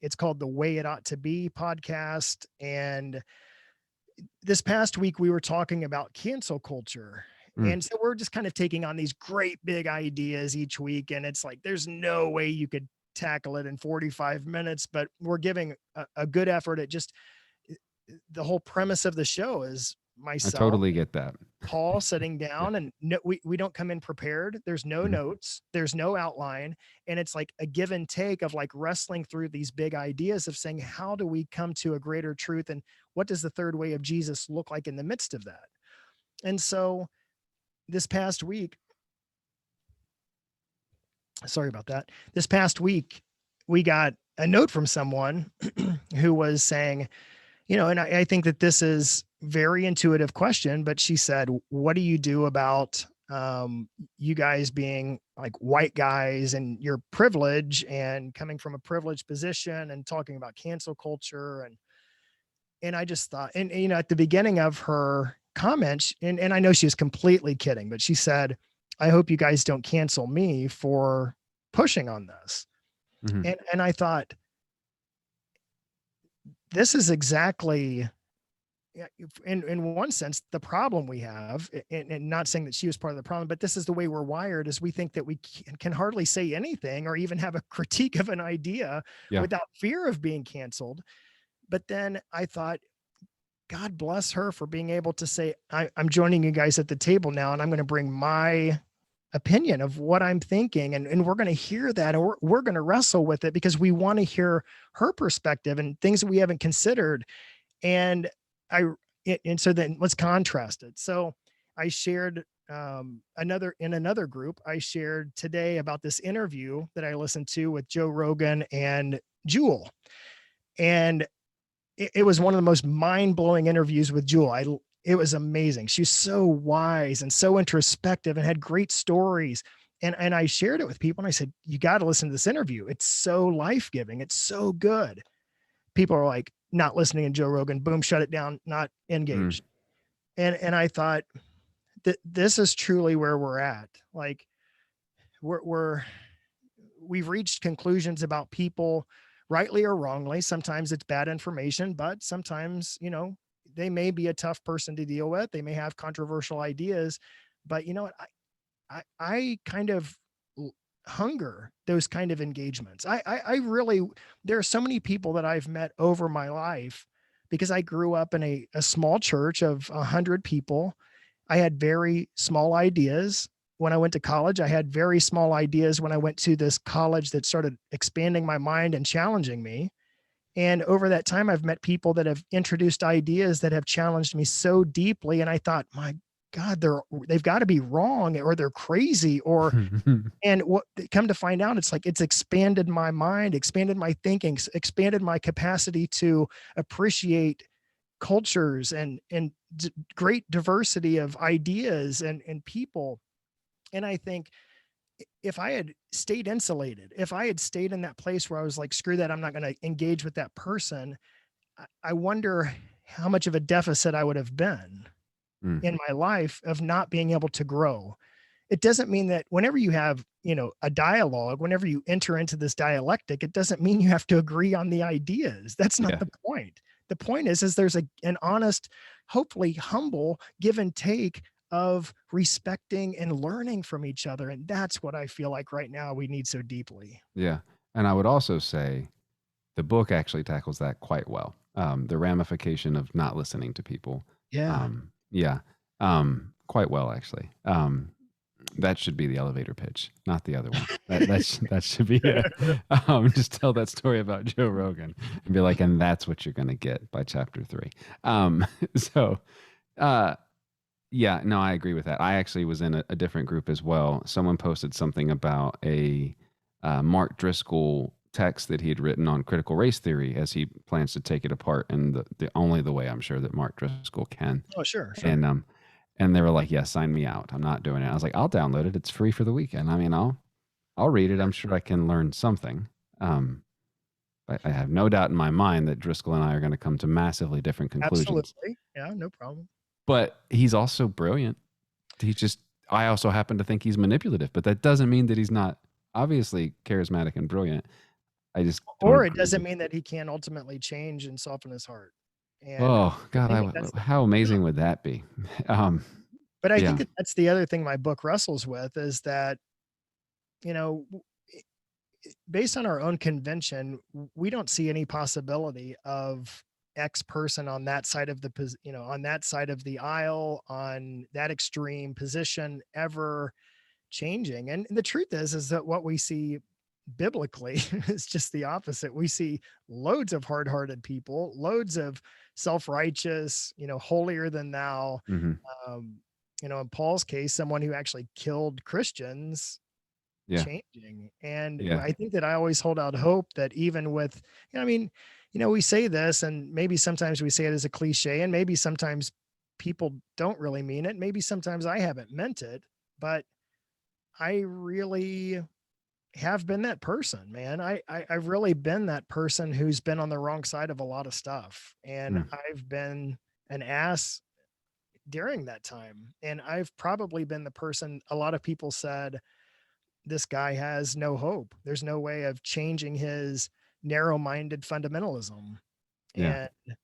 [SPEAKER 2] It's called the Way It Ought to Be podcast. And this past week we were talking about cancel culture.
[SPEAKER 1] Mm,
[SPEAKER 2] And so we're just kind of taking on these great big ideas each week. And it's like, there's no way you could tackle it in 45 minutes, but we're giving a good effort at just the whole premise of the show is
[SPEAKER 1] I
[SPEAKER 2] myself,
[SPEAKER 1] totally get that.
[SPEAKER 2] Paul sitting
[SPEAKER 1] Yeah.
[SPEAKER 2] down, and no, we don't come in prepared. There's no
[SPEAKER 1] Mhm.
[SPEAKER 2] notes, there's no outline. And it's like a give and take of like wrestling through these big ideas of saying, how do we come to a greater truth? And what does the third way of Jesus look like in the midst of that? And so this past week, sorry about that. This past week, we got a note from someone who was saying, and I think that this is very intuitive question, but she said, what do you do about you guys being like white guys and your privilege and coming from a privileged position and talking about cancel culture? And I just thought, and at the beginning of her comments, and I know she was completely kidding, but she said, I hope you guys don't cancel me for pushing on this.
[SPEAKER 1] Mhm.
[SPEAKER 2] And I thought, this is exactly, yeah, in one sense, the problem we have, and not saying that she was part of the problem, but this is the way we're wired, is we think that we can hardly say anything or even have a critique of an idea
[SPEAKER 1] Yeah.
[SPEAKER 2] without fear of being canceled. But then I thought, God bless her for being able to say, I'm joining you guys at the table now, and I'm going to bring my opinion of what I'm thinking. And we're going to hear that, and we're going to wrestle with it, because we want to hear her perspective and things that we haven't considered. And I, and so then let's contrast it. So I shared in another group, I shared today about this interview that I listened to with Joe Rogan and Jewel. And it was one of the most mind-blowing interviews with Jewel. It was amazing. She's so wise and so introspective and had great stories. And I shared it with people, and I said, you got to listen to this interview. It's so life-giving. It's so good. People are like, not listening to Joe Rogan, boom, shut it down, not
[SPEAKER 1] Mm.
[SPEAKER 2] engaged. And I thought that this is truly where we're at. Like we're we've reached conclusions about people, rightly or wrongly. Sometimes it's bad information, but sometimes, they may be a tough person to deal with. They may have controversial ideas, but you know what? I kind of hunger those kind of engagements. I really, there are so many people that I've met over my life because I grew up in a small church of 100 people. I had very small ideas. When I went to college, I had very small ideas when I went to this college that started expanding my mind and challenging me. And over that time, I've met people that have introduced ideas that have challenged me so deeply. And I thought, my God, they've got to be wrong or they're crazy or, and what come to find out, it's like it's expanded my mind, expanded my thinking, expanded my capacity to appreciate cultures and great diversity of ideas and people. And I think if I had stayed insulated, if I had stayed in that place where I was like, screw that, I'm not going to engage with that person, I wonder how much of a deficit I would have been
[SPEAKER 1] Mm.
[SPEAKER 2] in my life of not being able to grow. It doesn't mean that whenever you have, a dialogue, whenever you enter into this dialectic, it doesn't mean you have to agree on the ideas. That's not
[SPEAKER 1] Yeah.
[SPEAKER 2] the point. The point is there's an honest, hopefully humble give and take of respecting and learning from each other. And that's what I feel like right now we need so deeply.
[SPEAKER 1] Yeah. And I would also say the book actually tackles that quite well. The ramification of not listening to people.
[SPEAKER 2] Yeah.
[SPEAKER 1] Yeah. Quite well, actually. That should be the elevator pitch, not the other one. That should be it. Just tell that story about Joe Rogan and be like, and that's what you're going to get by chapter 3. So, uh, yeah, no, I agree with that. I actually was in a different group as well. Someone posted something about a Mark Driscoll text that he had written on critical race theory as he plans to take it apart in the only the way I'm sure that Mark Driscoll can.
[SPEAKER 2] Oh, sure, sure.
[SPEAKER 1] And they were like, "Yeah, sign me out. I'm not doing it." I was like, "I'll download it. It's free for the weekend. I mean, I'll read it. I'm sure I can learn something." I have no doubt in my mind that Driscoll and I are going to come to massively different conclusions.
[SPEAKER 2] Absolutely. Yeah, no problem.
[SPEAKER 1] But he's also brilliant. I also happen to think he's manipulative, but that doesn't mean that he's not obviously charismatic and brilliant. I just don't
[SPEAKER 2] Or it
[SPEAKER 1] agree
[SPEAKER 2] doesn't
[SPEAKER 1] with.
[SPEAKER 2] mean that he can't ultimately change and soften his heart. And
[SPEAKER 1] Oh
[SPEAKER 2] I
[SPEAKER 1] God,
[SPEAKER 2] think that's
[SPEAKER 1] how amazing would that be? Um,
[SPEAKER 2] but I think
[SPEAKER 1] yeah.
[SPEAKER 2] that that's the other thing my book wrestles with is that, you know, based on our own convention, we don't see any possibility of X person on that side of on that side of the aisle, on that extreme position ever changing. And the truth is that what we see biblically is just the opposite. We see loads of hard-hearted people, loads of self-righteous, holier than thou.
[SPEAKER 1] Hmm.
[SPEAKER 2] Um, in Paul's case, someone who actually killed Christians
[SPEAKER 1] Yeah.
[SPEAKER 2] changing. And
[SPEAKER 1] Yeah.
[SPEAKER 2] I think that I always hold out hope that even with, I mean, we say this and maybe sometimes we say it as a cliche and maybe sometimes people don't really mean it. Maybe sometimes I haven't meant it, but I really have been that person, man. I've really been that person who's been on the wrong side of a lot of stuff. And
[SPEAKER 1] Mm.
[SPEAKER 2] I've been an ass during that time. And I've probably been the person a lot of people said, this guy has no hope. There's no way of changing his narrow-minded fundamentalism.
[SPEAKER 1] Yeah.
[SPEAKER 2] And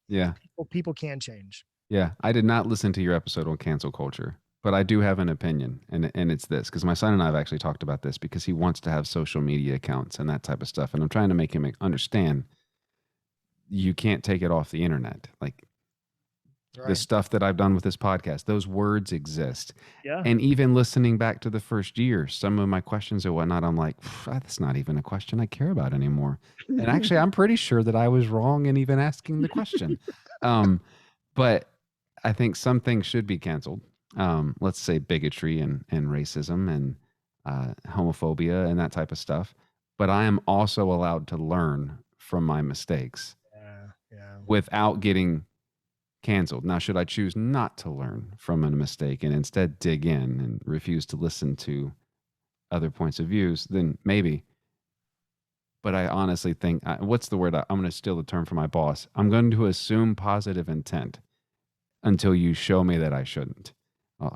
[SPEAKER 1] Yeah.
[SPEAKER 2] people can change.
[SPEAKER 1] Yeah. I did not listen to your episode on cancel culture, but I do have an opinion, and it's this because my son and I have actually talked about this because he wants to have social media accounts and that type of stuff, and I'm trying to make him understand you can't take it off the internet. Like the
[SPEAKER 2] Right.
[SPEAKER 1] stuff that I've done with this podcast, those words exist.
[SPEAKER 2] Yeah.
[SPEAKER 1] And even listening back to the first year, some of my questions or whatnot, I'm like, that's not even a question I care about anymore. And actually, I'm pretty sure that I was wrong in even asking the question. But I think some things should be canceled. Let's say bigotry and racism and homophobia and that type of stuff. But I am also allowed to learn from my mistakes
[SPEAKER 2] Yeah. Yeah.
[SPEAKER 1] without getting canceled. Now, should I choose not to learn from a mistake and instead dig in and refuse to listen to other points of views, then maybe. But I honestly think, what's the word? I'm going to steal the term from my boss. I'm going to assume positive intent until you show me that I shouldn't.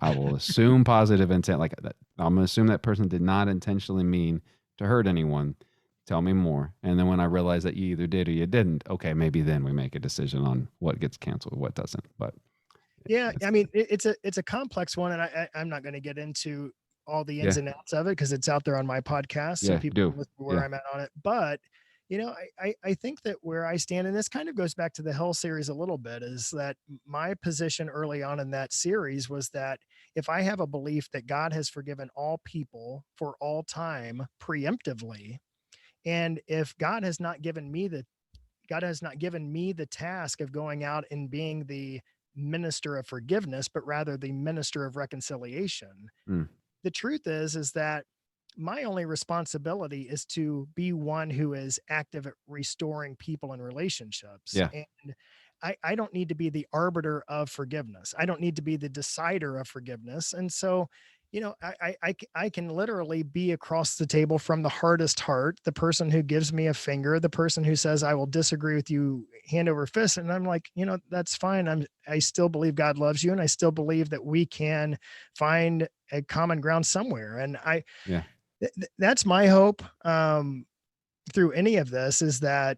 [SPEAKER 1] I will assume positive intent. Like that, I'm going to assume that person did not intentionally mean to hurt anyone. Tell me more. And then when I realize that you either did or you didn't, okay, maybe then we make a decision on what gets canceled, what doesn't. But
[SPEAKER 2] Yeah.
[SPEAKER 1] it's,
[SPEAKER 2] I mean, it's a complex one. And I'm not going to get into all the ins
[SPEAKER 1] Yeah.
[SPEAKER 2] and outs of it because it's out there on my podcast, so
[SPEAKER 1] Yeah.
[SPEAKER 2] people
[SPEAKER 1] Do.
[SPEAKER 2] can listen to where
[SPEAKER 1] Yeah.
[SPEAKER 2] I'm at on it. But I think that where I stand, and this kind of goes back to the Hell series a little bit, is that my position early on in that series was that if I have a belief that God has forgiven all people for all time preemptively, and if God has not given me the task of going out and being the minister of forgiveness, but rather the minister of reconciliation.
[SPEAKER 1] Mm.
[SPEAKER 2] The truth is that my only responsibility is to be one who is active at restoring people and relationships.
[SPEAKER 1] Yeah.
[SPEAKER 2] And I don't need to be the arbiter of forgiveness. I don't need to be the decider of forgiveness. And so, I can literally be across the table from the hardest heart, the person who gives me a finger, the person who says, I will disagree with you hand over fist. And I'm like, that's fine. I still believe God loves you. And I still believe that we can find a common ground somewhere. And
[SPEAKER 1] Yeah.
[SPEAKER 2] that's my hope through any of this is that,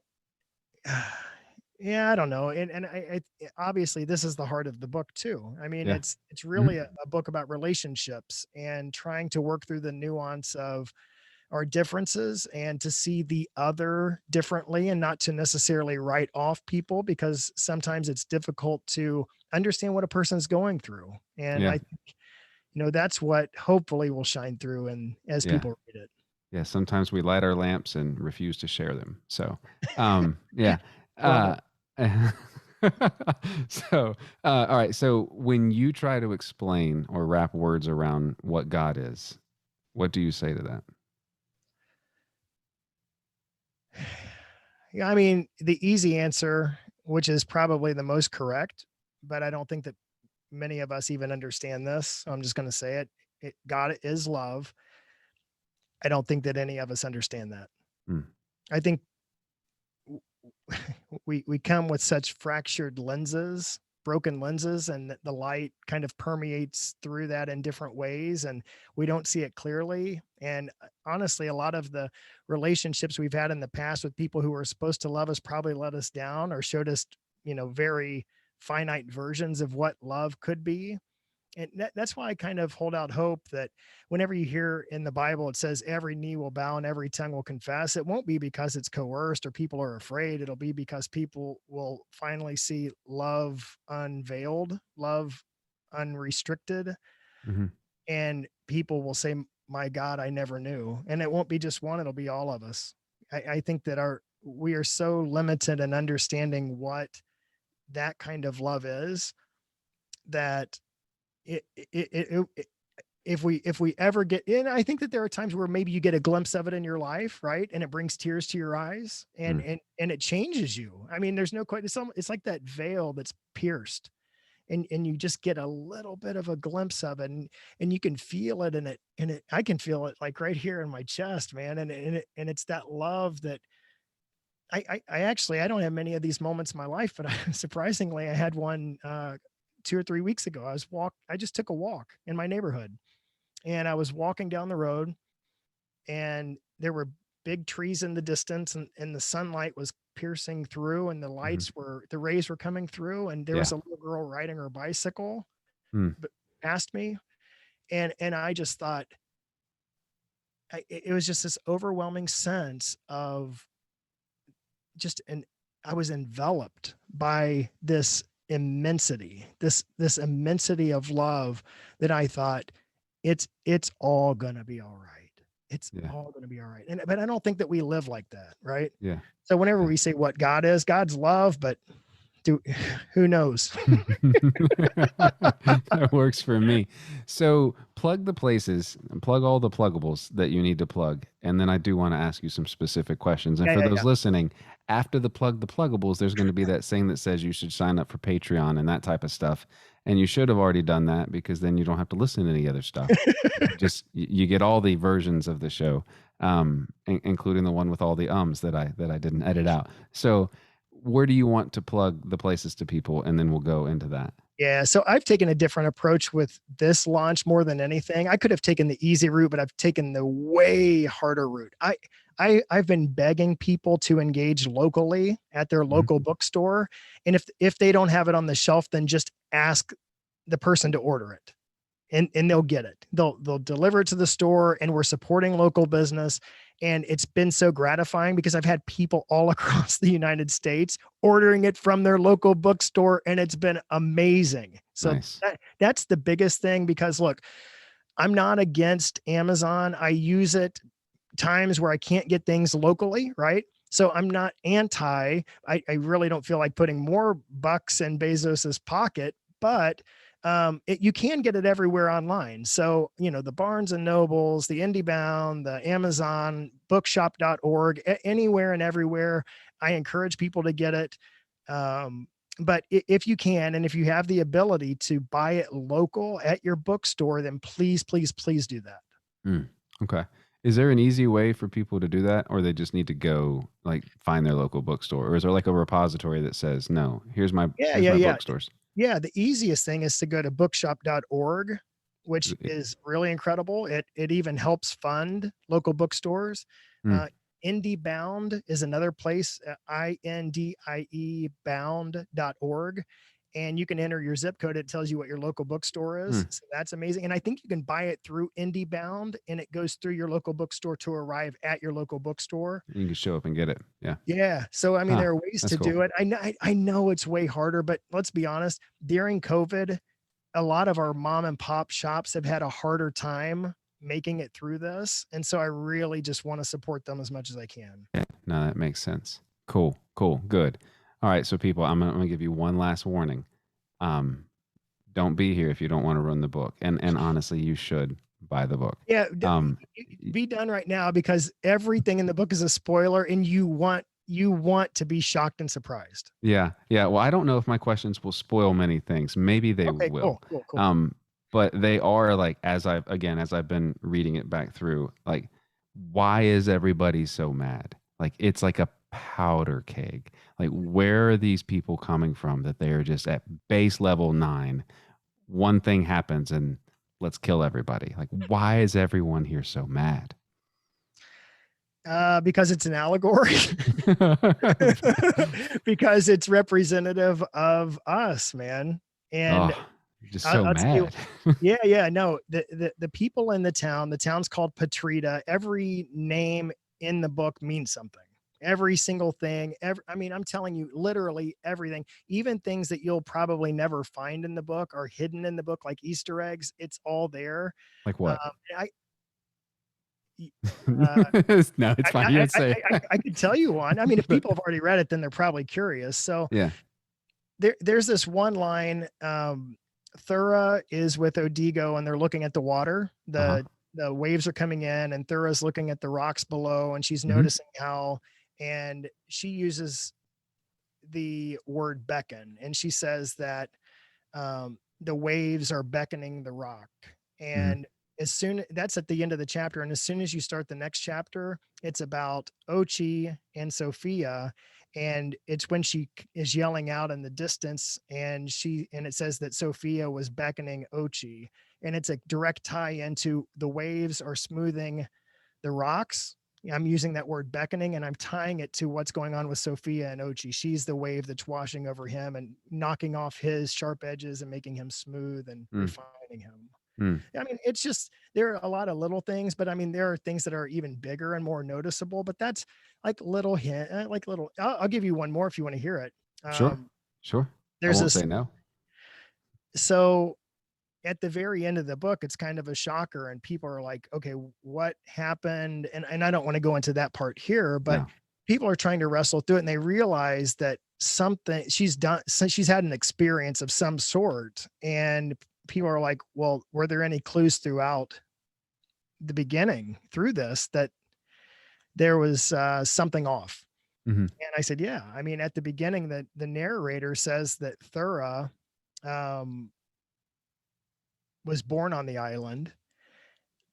[SPEAKER 2] yeah, I don't know. And obviously this is the heart of the book too. I mean,
[SPEAKER 1] Yeah.
[SPEAKER 2] it's
[SPEAKER 1] Mhm.
[SPEAKER 2] really a book about relationships and trying to work through the nuance of our differences and to see the other differently and not to necessarily write off people because sometimes it's difficult to understand what a person's going through. And
[SPEAKER 1] Yeah.
[SPEAKER 2] I think, that's what hopefully will shine through and as
[SPEAKER 1] Yeah.
[SPEAKER 2] people read it.
[SPEAKER 1] Yeah. Sometimes we light our lamps and refuse to share them. So, yeah.
[SPEAKER 2] Love it.
[SPEAKER 1] Uh, so, all right. So, when you try to explain or wrap words around what God is, what do you say to that?
[SPEAKER 2] Yeah, I mean, the easy answer, which is probably the most correct, but I don't think that many of us even understand this. So I'm just going to say God is love. I don't think that any of us understand that.
[SPEAKER 1] Mm.
[SPEAKER 2] I think we come with such fractured lenses, broken lenses, and the light kind of permeates through that in different ways, and we don't see it clearly. And honestly, a lot of the relationships we've had in the past with people who were supposed to love us probably let us down or showed us, very finite versions of what love could be. And that's why I kind of hold out hope that whenever you hear in the Bible, it says every knee will bow and every tongue will confess. It won't be because it's coerced or people are afraid. It'll be because people will finally see love unveiled, love unrestricted,
[SPEAKER 1] Hmm.
[SPEAKER 2] and people will say, my God, I never knew. And it won't be just one, it'll be all of us. I think that we are so limited in understanding what that kind of love is that it if we ever get in, I think that there are times where maybe you get a glimpse of it in your life, right? And it brings tears to your eyes and
[SPEAKER 1] Mm.
[SPEAKER 2] and it changes you. I mean, there's no quite it's like that veil that's pierced and you just get a little bit of a glimpse of it and you can feel it and it I can feel it like right here in my chest, man. And it's that love that I actually I don't have many of these moments in my life, but surprisingly I had one 2 or 3 weeks ago. I just took a walk in my neighborhood and I was walking down the road and there were big trees in the distance and the sunlight was piercing through and
[SPEAKER 1] Hmm.
[SPEAKER 2] the rays were coming through and there was
[SPEAKER 1] Yeah.
[SPEAKER 2] a little girl riding her bicycle
[SPEAKER 1] Mm.
[SPEAKER 2] past me and I just thought it was just this overwhelming sense of just an I was enveloped by this immensity of love that I thought it's all gonna be all right. It's
[SPEAKER 1] Yeah.
[SPEAKER 2] all gonna be all right. And but I don't think that we live like that, right?
[SPEAKER 1] Yeah.
[SPEAKER 2] So whenever
[SPEAKER 1] Yeah.
[SPEAKER 2] we say what God is, God's love, but do who knows?
[SPEAKER 1] That works for me. So plug the places, plug all the pluggables that you need to plug. And then I do want to ask you some specific questions. And
[SPEAKER 2] Yeah,
[SPEAKER 1] for
[SPEAKER 2] yeah,
[SPEAKER 1] those
[SPEAKER 2] yeah.
[SPEAKER 1] listening, after the pluggables, there's going to be that thing that says you should sign up for Patreon and that type of stuff. And you should have already done that because then you don't have to listen to any other stuff. Just you get all the versions of the show, including the one with all the ums that I didn't edit out. So where do you want to plug the places to people, and then we'll go into that.
[SPEAKER 2] Yeah, so I've taken a different approach with this launch more than anything. I could have taken the easy route, but I've taken the way harder route. I've been begging people to engage locally at their
[SPEAKER 1] Mhm.
[SPEAKER 2] local bookstore, and if they don't have it on the shelf, then just ask the person to order it. and they'll get it. They'll deliver it to the store, and we're supporting local business. And it's been so gratifying because I've had people all across the United States ordering it from their local bookstore, and it's been amazing. So
[SPEAKER 1] Nice.
[SPEAKER 2] that's the biggest thing, because look, I'm not against Amazon. I use it times where I can't get things locally, right? So I'm not anti. I really don't feel like putting more bucks in Bezos's pocket, but you can get it everywhere online. So, the Barnes and Nobles, the IndieBound, the Amazon, bookshop.org, anywhere and everywhere. I encourage people to get it. But if you can, and if you have the ability to buy it local at your bookstore, then please, please, please do that.
[SPEAKER 1] Okay. Is there an easy way for people to do that, or they just need to go like find their local bookstore, or is there like a repository that says, no, here's my
[SPEAKER 2] Yeah,
[SPEAKER 1] here's
[SPEAKER 2] yeah,
[SPEAKER 1] my
[SPEAKER 2] yeah.
[SPEAKER 1] bookstores?
[SPEAKER 2] Yeah, the easiest thing is to go to bookshop.org, which is really incredible. It even helps fund local bookstores.
[SPEAKER 1] Mm.
[SPEAKER 2] IndieBound is another place, INDIE bound.org. And you can enter your zip code. It tells you what your local bookstore is. So that's amazing. And I think you can buy it through IndieBound, and it goes through your local bookstore to arrive at your local bookstore.
[SPEAKER 1] You can show up and get it. Yeah.
[SPEAKER 2] Yeah. So, I mean, there are ways
[SPEAKER 1] That's
[SPEAKER 2] to
[SPEAKER 1] cool.
[SPEAKER 2] do it. I know it's way harder, but let's be honest, during COVID, a lot of our mom and pop shops have had a harder time making it through this. And so I really just want to support them as much as I can.
[SPEAKER 1] Yeah. No, that makes sense. Cool. Cool. Good. All right. So people, I'm gonna give you one last warning. Um, don't be here if you don't want to run the book. And honestly, you should buy the book.
[SPEAKER 2] Yeah.
[SPEAKER 1] Um,
[SPEAKER 2] Be done right now, because everything in the book is a spoiler, and you want to be shocked and surprised.
[SPEAKER 1] Yeah. Yeah. Well, I don't know if my questions will spoil many things. Maybe they
[SPEAKER 2] Okay,
[SPEAKER 1] will.
[SPEAKER 2] cool.
[SPEAKER 1] But they are like, as I've been reading it back through, like, why is everybody so mad? Like, it's like a powder keg. Like, where are these people coming from that they are just at base level 9? One thing happens and let's kill everybody. Like, why is everyone here so mad?
[SPEAKER 2] Because it's an allegory. Because it's representative of us, man. And
[SPEAKER 1] Oh, just so
[SPEAKER 2] I'll tell you,
[SPEAKER 1] mad.
[SPEAKER 2] yeah, no, the people in the town's called Petrita. Every name in the book means something. Every single thing. I mean, I'm telling you, literally everything. Even things that you'll probably never find in the book are hidden in the book, like Easter eggs. It's all there.
[SPEAKER 1] Like what?
[SPEAKER 2] I
[SPEAKER 1] No, it's fine. You don't say.
[SPEAKER 2] I could tell you one. I mean, if people have already read it, then they're probably curious. So
[SPEAKER 1] Yeah.
[SPEAKER 2] there's this one line. Thura is with Odigo, and they're looking at the water. The waves are coming in, and Thura's looking at the rocks below, and she's noticing how, and she uses the word beckon, and she says that the waves are beckoning the rock. And that's at the end of the chapter. And as soon as you start the next chapter, it's about Ochi and Sophia. And it's when she is yelling out in the distance, and it says that Sophia was beckoning Ochi. And it's a direct tie into the waves are smoothing the rocks. I'm using that word beckoning, and I'm tying it to what's going on with Sophia and Ochi. She's the wave that's washing over him and knocking off his sharp edges and making him smooth and refining him. I mean, it's just, there are a lot of little things, but I mean, there are things that are even bigger and more noticeable, but that's like little hint, like little, I'll give you one more if you want to hear it.
[SPEAKER 1] Sure. I
[SPEAKER 2] There's
[SPEAKER 1] won't
[SPEAKER 2] this,
[SPEAKER 1] say no.
[SPEAKER 2] so at the very end of the book, it's kind of a shocker, and people are like, okay, what happened? And I don't want to go into that part here, but people are trying to wrestle through it, and they realize that something she's done, since she's had an experience of some sort. And people are like, well, were there any clues throughout the beginning through this that there was something off? And I said, yeah. I mean, at the beginning, the narrator says that Thura was born on the island.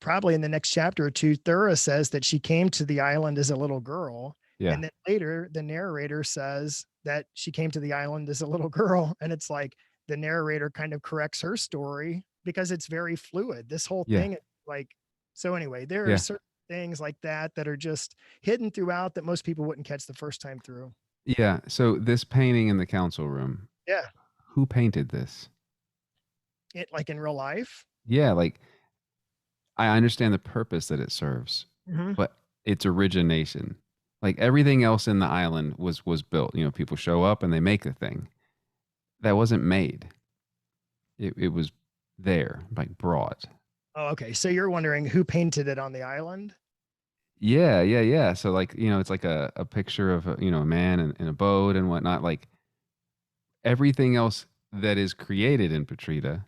[SPEAKER 2] Probably in the next chapter or two, Thura says that she came to the island as a little girl.
[SPEAKER 1] Yeah.
[SPEAKER 2] And then later, the narrator says that she came to the island as a little girl. And it's like the narrator kind of corrects her story, because it's very fluid. This whole thing, like, so anyway, there are certain things like that are just hidden throughout that most people wouldn't catch the first time through.
[SPEAKER 1] Yeah. So this painting in the council room.
[SPEAKER 2] Yeah.
[SPEAKER 1] Who painted this?
[SPEAKER 2] It, like in real life?
[SPEAKER 1] yeah, like I understand the purpose that it serves,
[SPEAKER 2] Hmm.
[SPEAKER 1] but its origination, like everything else in the island was built. You know, people show up and they make the thing. That wasn't made. It was there, like brought.
[SPEAKER 2] Oh, okay. So you're wondering who painted it on the island?
[SPEAKER 1] Yeah, yeah, yeah. So like, you know, it's like a picture of a, you know, a man in a boat and whatnot. Like everything else that is created in Petrita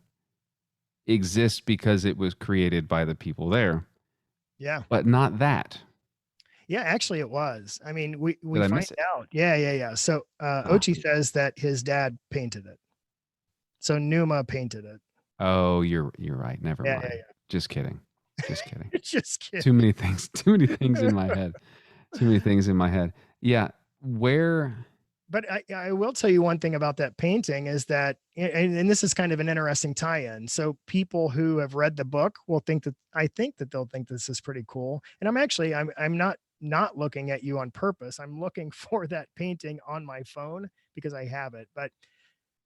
[SPEAKER 1] exists because it was created by the people there,
[SPEAKER 2] Yeah.
[SPEAKER 1] but not that.
[SPEAKER 2] Yeah, actually it was. I mean, we
[SPEAKER 1] Did I
[SPEAKER 2] find
[SPEAKER 1] miss it?
[SPEAKER 2] out. Yeah, yeah, yeah. So
[SPEAKER 1] Ah.
[SPEAKER 2] Ochi says that his dad painted it. So Numa painted it.
[SPEAKER 1] Oh, you're right. Never
[SPEAKER 2] Yeah,
[SPEAKER 1] mind.
[SPEAKER 2] yeah,
[SPEAKER 1] Just kidding. Just kidding.
[SPEAKER 2] yeah. Just
[SPEAKER 1] Too
[SPEAKER 2] kidding.
[SPEAKER 1] many things. Too many things in my head. Too many things in my head. Yeah. Where?
[SPEAKER 2] But I will tell you one thing about that painting is that, and this is kind of an interesting tie-in. So people who have read the book will think that I think that they'll think this is pretty cool. And I'm not looking at you on purpose. I'm looking for that painting on my phone because I have it. But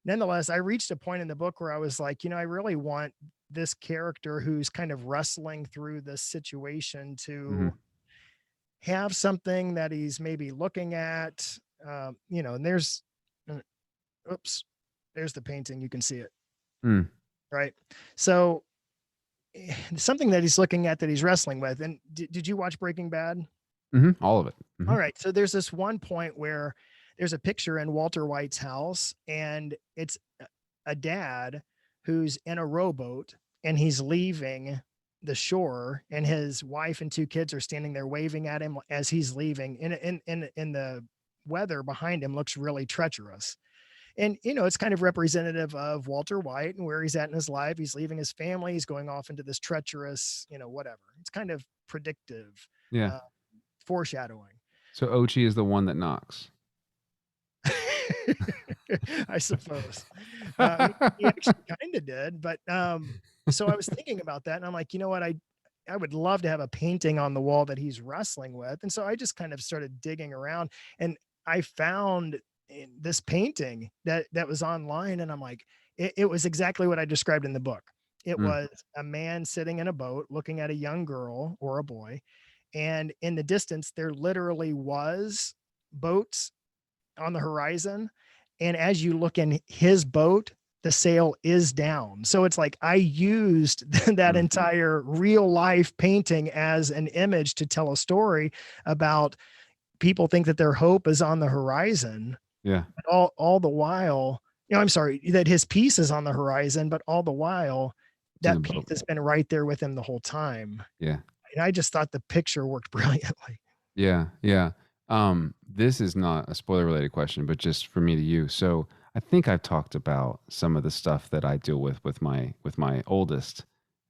[SPEAKER 2] nonetheless, I reached a point in the book where I was like, I really want this character who's kind of wrestling through this situation
[SPEAKER 1] Hmm.
[SPEAKER 2] to have something that he's maybe looking at. And uh, oops, there's the painting. You can see it,
[SPEAKER 1] Mm,
[SPEAKER 2] right? So something that he's looking at that he's wrestling with. And did you watch Breaking Bad?
[SPEAKER 1] all of it.
[SPEAKER 2] All right. So there's this one point where there's a picture in Walter White's house, and it's a dad who's in a rowboat and he's leaving the shore, and his wife and two kids are standing there waving at him as he's leaving. In the weather behind him looks really treacherous. And it's kind of representative of Walter White and where he's at in his life. He's leaving his family, he's going off into this treacherous, whatever. It's kind of predictive,
[SPEAKER 1] Yeah.
[SPEAKER 2] uh, foreshadowing.
[SPEAKER 1] So Ochi is the one that knocks.
[SPEAKER 2] I suppose. He actually kind of did, but so I was thinking about that, and I'm like, you know what, I would love to have a painting on the wall that he's wrestling with, and so I just kind of started digging around, and I found this painting that was online, and I'm like, it was exactly what I described in the book. It
[SPEAKER 1] Mm,
[SPEAKER 2] was a man sitting in a boat looking at a young girl or a boy, and in the distance there literally was boats on the horizon. And as you look in his boat, the sail is down. So it's like I used that
[SPEAKER 1] mm,
[SPEAKER 2] entire real life painting as an image to tell a story about people think that their hope is on the horizon.
[SPEAKER 1] yeah.
[SPEAKER 2] But all the while, I'm sorry, that his peace is on the horizon, but all the while,
[SPEAKER 1] It's in a
[SPEAKER 2] that peace
[SPEAKER 1] boat.
[SPEAKER 2] has been right there with him the whole time.
[SPEAKER 1] Yeah.
[SPEAKER 2] And I just thought the picture worked brilliantly.
[SPEAKER 1] Yeah. Yeah. This is not a spoiler related question, but just for me to you. So I think I've talked about some of the stuff that I deal with my oldest,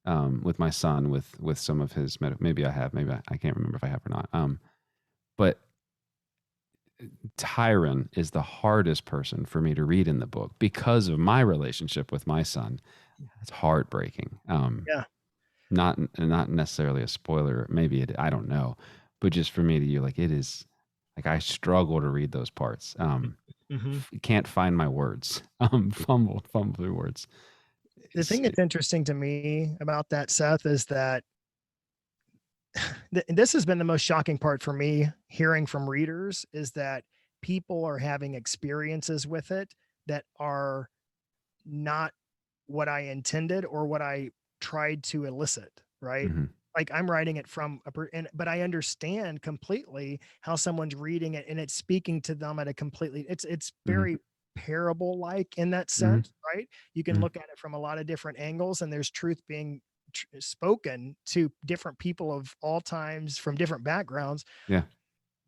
[SPEAKER 1] with my son, with some of his maybe I have, maybe I can't remember if I have or not. But Tyron is the hardest person for me to read in the book because of my relationship with my son. It's heartbreaking.
[SPEAKER 2] Yeah.
[SPEAKER 1] Not necessarily a spoiler. Maybe it, I don't know, but just for me to you, like it is, like I struggle to read those parts.
[SPEAKER 2] Hmm.
[SPEAKER 1] Can't find my words. Fumble through words.
[SPEAKER 2] The
[SPEAKER 1] It's,
[SPEAKER 2] thing that's interesting to me about that, Seth, is that this has been the most shocking part for me hearing from readers is that people are having experiences with it that are not what I intended or what I tried to elicit, right?
[SPEAKER 1] mhm,
[SPEAKER 2] Like I'm writing it from but I understand completely how someone's reading it and it's speaking to them at a completely it's
[SPEAKER 1] mhm,
[SPEAKER 2] very parable like in that
[SPEAKER 1] mhm,
[SPEAKER 2] sense, right? You can
[SPEAKER 1] mhm.
[SPEAKER 2] look at it from a lot of different angles and there's truth being spoken to different people of all times from different backgrounds.
[SPEAKER 1] Yeah.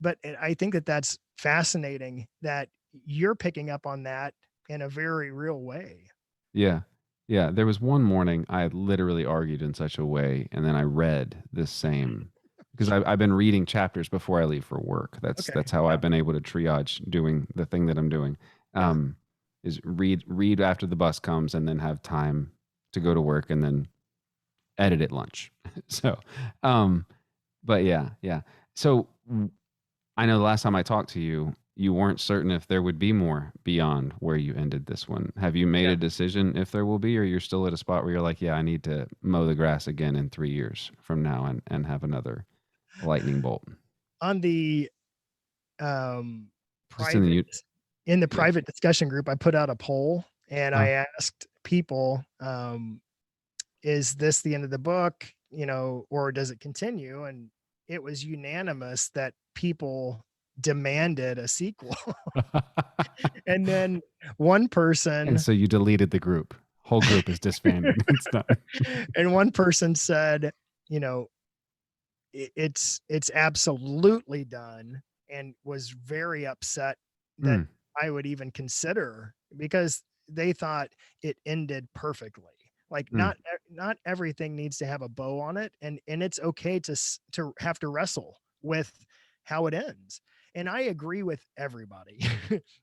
[SPEAKER 2] But I think that that's fascinating that you're picking up on that in a very real way.
[SPEAKER 1] Yeah. Yeah. There was one morning I literally argued in such a way, and then I read this same because I've been reading chapters before I leave for work.
[SPEAKER 2] Okay.
[SPEAKER 1] That's how
[SPEAKER 2] Yeah.
[SPEAKER 1] I've been able to triage doing the thing that I'm doing.
[SPEAKER 2] Yeah.
[SPEAKER 1] Um, is read after the bus comes, and then have time to go to work, and then edit at lunch. So, um, but yeah, yeah. So I know the last time I talked to you, you weren't certain if there would be more beyond where you ended this one. Have you made
[SPEAKER 2] Yeah.
[SPEAKER 1] a decision if there will be, or you're still at a spot where you're like, yeah, I need to mow the grass again in 3 years from now and have another lightning bolt?
[SPEAKER 2] On the um,
[SPEAKER 1] Just in the
[SPEAKER 2] private in the
[SPEAKER 1] yeah.
[SPEAKER 2] private discussion group, I put out a poll and I
[SPEAKER 1] Uh,
[SPEAKER 2] asked people, is this the end of the book, or does it continue? And it was unanimous that people demanded a sequel. And then one
[SPEAKER 1] and
[SPEAKER 2] person
[SPEAKER 1] so you deleted the group. Whole group is disbanded. It's done.
[SPEAKER 2] and one person said, you know, it's absolutely done, and was very upset that
[SPEAKER 1] Mm,
[SPEAKER 2] I would even consider, because they thought it ended perfectly. Like,
[SPEAKER 1] mm,
[SPEAKER 2] not everything needs to have a bow on it, and it's okay to have to wrestle with how it ends. And I agree with everybody.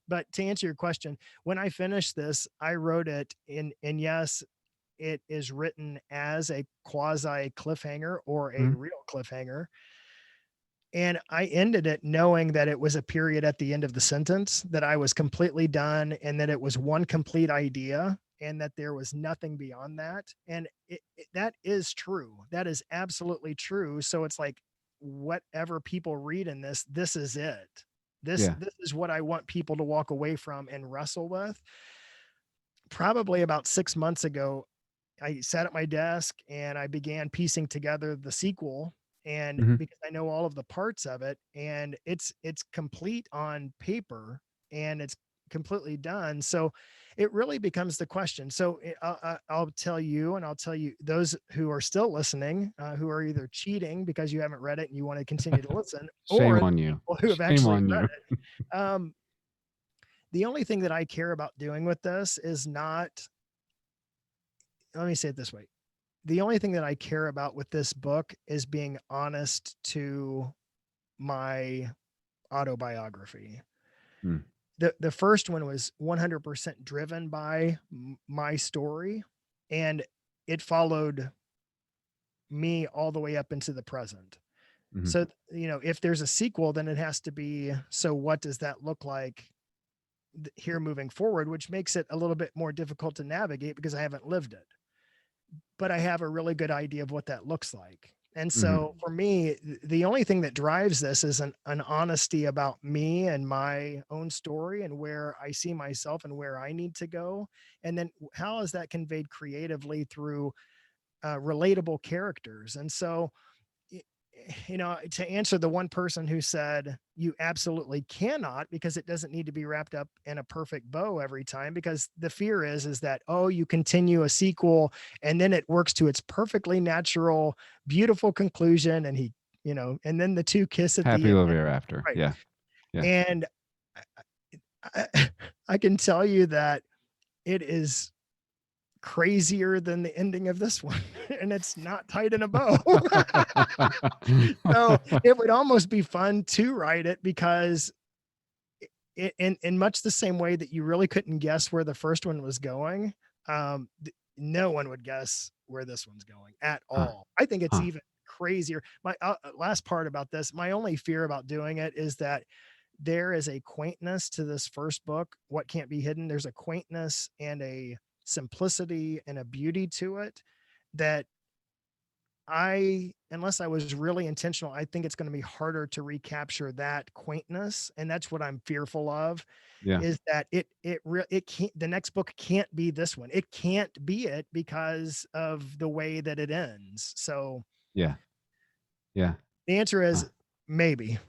[SPEAKER 2] But to answer your question, when I finished this, I wrote it in, and yes, it is written as a quasi cliffhanger or a
[SPEAKER 1] mm,
[SPEAKER 2] real cliffhanger. And I ended it knowing that it was a period at the end of the sentence, that I was completely done, and that it was one complete idea, and that there was nothing beyond that. And that is true. That is absolutely true. So it's like, whatever people read in this, this is it. This
[SPEAKER 1] yeah.
[SPEAKER 2] this is what I want people to walk away from and wrestle with. Probably about 6 months ago, I sat at my desk and I began piecing together the sequel, and
[SPEAKER 1] Mhm.
[SPEAKER 2] because I know all of the parts of it, and it's complete on paper, and it's completely done. So it really becomes the question. So I'll tell you, and I'll tell you those who are still listening, who are either cheating because you haven't read it and you want to continue to listen,
[SPEAKER 1] Shame
[SPEAKER 2] or the
[SPEAKER 1] on you.
[SPEAKER 2] people who have
[SPEAKER 1] Shame
[SPEAKER 2] actually
[SPEAKER 1] on
[SPEAKER 2] read
[SPEAKER 1] you.
[SPEAKER 2] it. The only thing that I care about doing with this is not, let me say it this way. The only thing that I care about with this book is being honest to my autobiography.
[SPEAKER 1] Mm,
[SPEAKER 2] The first one was 100% driven by my story, and it followed me all the way up into the present.
[SPEAKER 1] mhm.
[SPEAKER 2] So, if there's a sequel, then it has to be, so what does that look like here moving forward, which makes it a little bit more difficult to navigate because I haven't lived it, but I have a really good idea of what that looks like. And so
[SPEAKER 1] Mhm.
[SPEAKER 2] for me, the only thing that drives this is an honesty about me and my own story and where I see myself and where I need to go. And then how is that conveyed creatively through relatable characters? And so, to answer the one person who said you absolutely cannot, because it doesn't need to be wrapped up in a perfect bow every time, because the fear is that, oh, you continue a sequel and then it works to its perfectly natural, beautiful conclusion, and and then the two kiss at the
[SPEAKER 1] Happily
[SPEAKER 2] end.
[SPEAKER 1] ever after.
[SPEAKER 2] Right.
[SPEAKER 1] Yeah. Yeah.
[SPEAKER 2] And I can tell you that it is crazier than the ending of this one, and it's not tied in a bow. So it would almost be fun to write it, because in much the same way that you really couldn't guess where the first one was going, no one would guess where this one's going at
[SPEAKER 1] Huh.
[SPEAKER 2] all. I think it's
[SPEAKER 1] Huh.
[SPEAKER 2] even crazier. My last part about this, my only fear about doing it is that there is a quaintness to this first book, What Can't Be Hidden. There's a quaintness and a simplicity and a beauty to it that unless I was really intentional, I think it's going to be harder to recapture that quaintness. And that's what I'm fearful of,
[SPEAKER 1] Yeah.
[SPEAKER 2] is that it can't, the next book can't be this one. It can't be it because of the way that it ends. So
[SPEAKER 1] Yeah. Yeah.
[SPEAKER 2] the answer
[SPEAKER 1] Huh.
[SPEAKER 2] is maybe.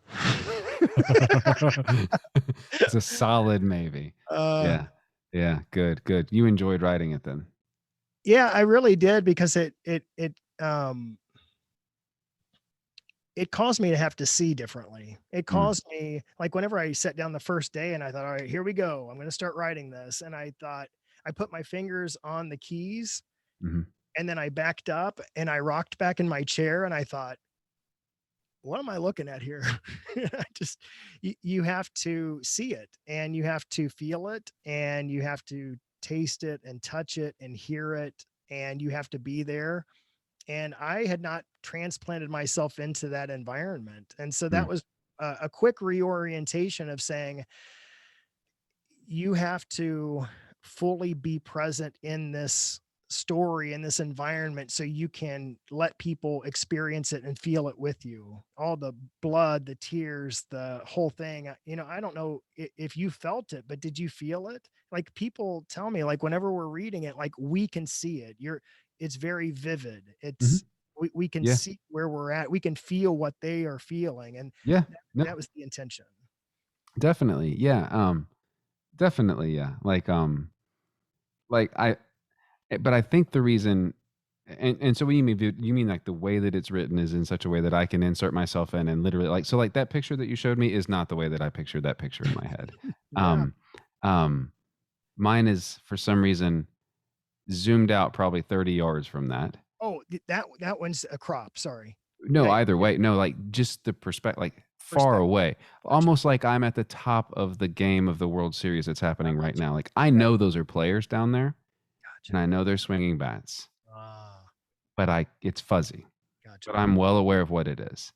[SPEAKER 1] It's a solid maybe.
[SPEAKER 2] uh,
[SPEAKER 1] Yeah. Yeah. Good. Good. You enjoyed writing it then.
[SPEAKER 2] yeah, I really did, because it caused me to have to see differently. It
[SPEAKER 1] Mm,
[SPEAKER 2] caused me, like, whenever I sat down the first day and I thought, all right, here we go. I'm going to start writing this. And I thought, I put my fingers on the keys,
[SPEAKER 1] mhm,
[SPEAKER 2] and then I backed up and I rocked back in my chair and I thought, what am I looking at here? I just, you have to see it, and you have to feel it, and you have to taste it and touch it and hear it, and you have to be there. And I had not transplanted myself into that environment. And so that
[SPEAKER 1] mm,
[SPEAKER 2] was a quick reorientation of saying, you have to fully be present in this story, in this environment, so you can let people experience it and feel it with you. All the blood, the tears, the whole thing. I don't know if you felt it, but did you feel it? Like, people tell me, like, whenever we're reading it, like, we can see it. It's very vivid.
[SPEAKER 1] Mhm.
[SPEAKER 2] We can
[SPEAKER 1] Yeah.
[SPEAKER 2] see where we're at. We can feel what they are feeling. And
[SPEAKER 1] Yeah. No,
[SPEAKER 2] that was the intention.
[SPEAKER 1] definitely. Yeah. Definitely. Yeah. Like but I think the reason, and so what you mean, you mean like the way that it's written is in such a way that I can insert myself in and literally like, so like that picture that you showed me is not the way that I pictured that picture in my head.
[SPEAKER 2] Yeah.
[SPEAKER 1] Um, um, Mine is for some reason zoomed out probably 30 yards from that.
[SPEAKER 2] Oh, that one's a crop, sorry.
[SPEAKER 1] No,
[SPEAKER 2] Yeah,
[SPEAKER 1] either way. No, like just the perspective, like far
[SPEAKER 2] perspective.
[SPEAKER 1] away,
[SPEAKER 2] Gotcha,
[SPEAKER 1] almost like I'm at the top of the game of the World Series that's happening right
[SPEAKER 2] gotcha.
[SPEAKER 1] now. Like I
[SPEAKER 2] Yeah,
[SPEAKER 1] know those are players down there
[SPEAKER 2] gotcha.
[SPEAKER 1] and I know they're swinging bats,
[SPEAKER 2] Ah,
[SPEAKER 1] but it's fuzzy,
[SPEAKER 2] gotcha.
[SPEAKER 1] but I'm well aware of what it is.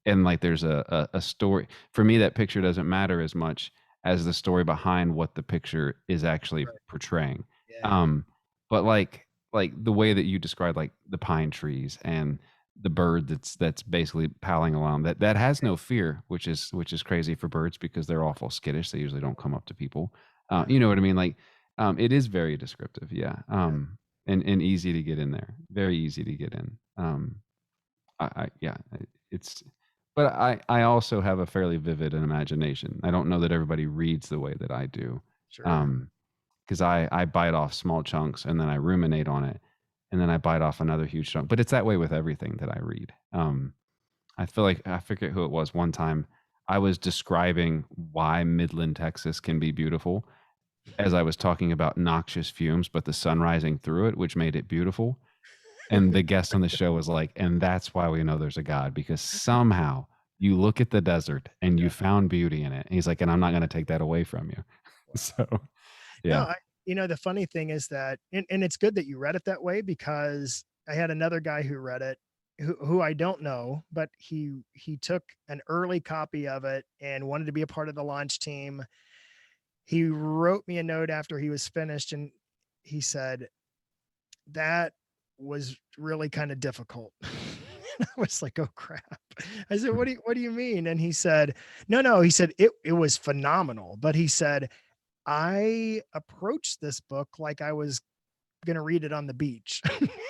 [SPEAKER 1] And like there's a story for me. That picture doesn't matter as much as the story behind what the picture is actually
[SPEAKER 2] Right.
[SPEAKER 1] portraying.
[SPEAKER 2] Yeah,
[SPEAKER 1] um but like the way that you described, like the pine trees and the bird that's basically palling along, that has no fear, which is crazy for birds because they're awful skittish. They usually don't come up to people.
[SPEAKER 2] yeah,
[SPEAKER 1] You know what I mean? Like it is very descriptive. Yeah.
[SPEAKER 2] yeah,
[SPEAKER 1] And easy to get in there, very easy to get in. Yeah, it's, but I also have a fairly vivid imagination. I don't know that everybody reads the way that I do.
[SPEAKER 2] sure.
[SPEAKER 1] Because I bite off small chunks and then I ruminate on it, and then I bite off another huge chunk. But it's that way with everything that I read. I feel like I forget who it was. One time I was describing why Midland, Texas can be beautiful as I was talking about noxious fumes, but the sun rising through it, which made it beautiful. And the guest on the show was like, and that's why we know there's a God, because somehow you look at the desert and you
[SPEAKER 2] Yeah,
[SPEAKER 1] found beauty in it. And he's like, and I'm not going to take that away from you.
[SPEAKER 2] wow.
[SPEAKER 1] So,
[SPEAKER 2] No,
[SPEAKER 1] yeah.
[SPEAKER 2] the funny thing is that, and it's good that you read it that way, because I had another guy who read it, who I don't know, but he took an early copy of it and wanted to be a part of the launch team. He wrote me a note after he was finished, and he said, that was really kind of difficult. I was like, oh crap. I said, what do you mean? And he said, no, he said it was phenomenal. But he said, I approached this book like I was going to read it on the beach.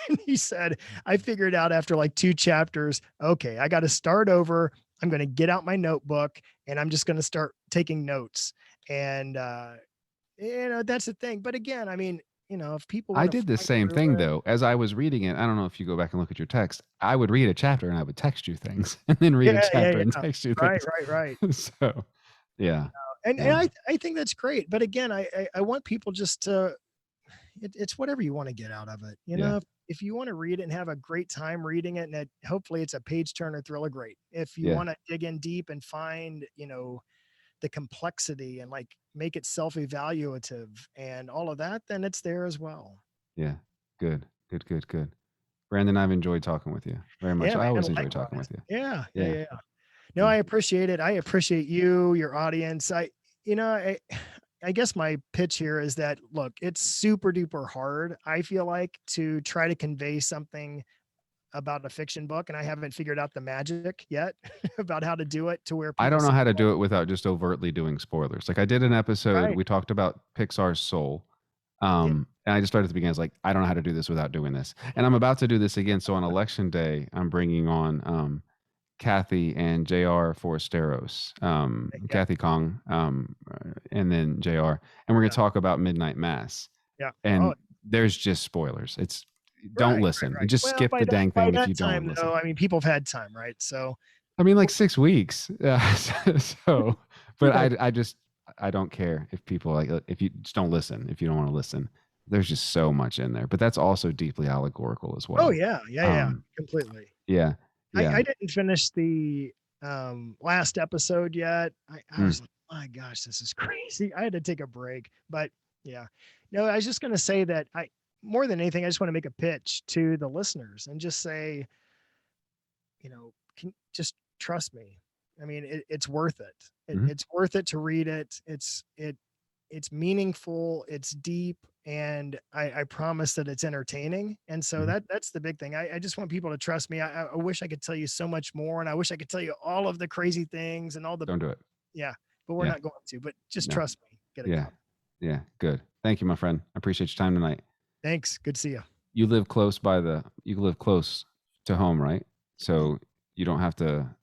[SPEAKER 2] And he said, I figured out after like 2 chapters, okay, I got to start over. I'm going to get out my notebook and I'm just going to start taking notes. And, that's the thing. But again, I mean, if people
[SPEAKER 1] I
[SPEAKER 2] want to
[SPEAKER 1] did the
[SPEAKER 2] fly
[SPEAKER 1] same
[SPEAKER 2] through
[SPEAKER 1] thing
[SPEAKER 2] it,
[SPEAKER 1] though. As I was reading it, I don't know if you go back and look at your text. I would read a chapter and I would text you things and then read a
[SPEAKER 2] yeah, yeah,
[SPEAKER 1] chapter and
[SPEAKER 2] yeah.
[SPEAKER 1] text you
[SPEAKER 2] Right,
[SPEAKER 1] things.
[SPEAKER 2] right, right.
[SPEAKER 1] So, yeah.
[SPEAKER 2] And
[SPEAKER 1] Yeah.
[SPEAKER 2] I think that's great. But again, I want people just to, it's whatever you want to get out of it.
[SPEAKER 1] Yeah.
[SPEAKER 2] If you want to read it and have a great time reading it, and hopefully it's a page turner thriller, great. If you
[SPEAKER 1] Yeah.
[SPEAKER 2] want to dig in deep and find, the complexity and like make it self-evaluative and all of that, then it's there as well.
[SPEAKER 1] Yeah. Good. Good. Good. Good. Brandon, I've enjoyed talking with you very much.
[SPEAKER 2] Yeah,
[SPEAKER 1] I
[SPEAKER 2] man.
[SPEAKER 1] always enjoy talking
[SPEAKER 2] Likewise.
[SPEAKER 1] with you.
[SPEAKER 2] Yeah, yeah,
[SPEAKER 1] Yeah.
[SPEAKER 2] yeah. Yeah. No,
[SPEAKER 1] Yeah.
[SPEAKER 2] I appreciate it. I appreciate you, your audience. You know, I guess my pitch here is that, look, it's super duper hard, I feel like, to try to convey something about a fiction book, and I haven't figured out the magic yet about how to do it to where
[SPEAKER 1] I
[SPEAKER 2] people
[SPEAKER 1] don't know
[SPEAKER 2] say,
[SPEAKER 1] how to
[SPEAKER 2] "Oh,
[SPEAKER 1] do it without just overtly doing spoilers. Like I did an episode,
[SPEAKER 2] right.
[SPEAKER 1] we talked about Pixar's Soul.
[SPEAKER 2] Yeah,
[SPEAKER 1] And I just started at the beginning. I was like, I don't know how to do this without doing this. And I'm about to do this again. So on election day, I'm bringing on Kathy and JR Forasteros,
[SPEAKER 2] yeah,
[SPEAKER 1] Kathy Kong, and then JR. And we're going
[SPEAKER 2] yeah,
[SPEAKER 1] to talk about Midnight Mass.
[SPEAKER 2] yeah. Oh,
[SPEAKER 1] And there's just spoilers. It's don't
[SPEAKER 2] right,
[SPEAKER 1] listen.
[SPEAKER 2] right.
[SPEAKER 1] Just
[SPEAKER 2] Well,
[SPEAKER 1] skip the dang
[SPEAKER 2] by
[SPEAKER 1] thing if
[SPEAKER 2] that
[SPEAKER 1] you don't want
[SPEAKER 2] time,
[SPEAKER 1] to listen.
[SPEAKER 2] though, I mean, people have had time, right? So,
[SPEAKER 1] I mean, like
[SPEAKER 2] w
[SPEAKER 1] 6 weeks. Yeah. So, but
[SPEAKER 2] right.
[SPEAKER 1] I just, I don't care if people like, if you just don't listen, if you don't want to listen, there's just so much in there, but that's also deeply allegorical as
[SPEAKER 2] Oh,
[SPEAKER 1] well.
[SPEAKER 2] yeah, yeah, yeah,
[SPEAKER 1] Um,
[SPEAKER 2] completely.
[SPEAKER 1] yeah,
[SPEAKER 2] I
[SPEAKER 1] yeah.
[SPEAKER 2] didn't finish the, last episode yet. I
[SPEAKER 1] Mm.
[SPEAKER 2] was like, "My gosh, this is crazy." I had to take a break, but yeah. No, I was just gonna say that more than anything, I just wanna make a pitch to the listeners and just say, can just trust me. I mean, it's worth it.
[SPEAKER 1] Mhm.
[SPEAKER 2] It's worth it to read it. It's meaningful, it's deep, and I promise that it's entertaining. And so
[SPEAKER 1] Mhm.
[SPEAKER 2] that's the big thing. I just want people to trust me. I wish I could tell you so much more, and I wish I could tell you all of the crazy things and all the
[SPEAKER 1] Don't do it.
[SPEAKER 2] yeah, but we're
[SPEAKER 1] Yeah.
[SPEAKER 2] not going to. But just
[SPEAKER 1] No.
[SPEAKER 2] trust me. Get a
[SPEAKER 1] Yeah.
[SPEAKER 2] copy.
[SPEAKER 1] Yeah. Good. Thank you, my friend. I appreciate your time tonight.
[SPEAKER 2] Thanks. Good to see you.
[SPEAKER 1] You live close to home, right? So you don't have to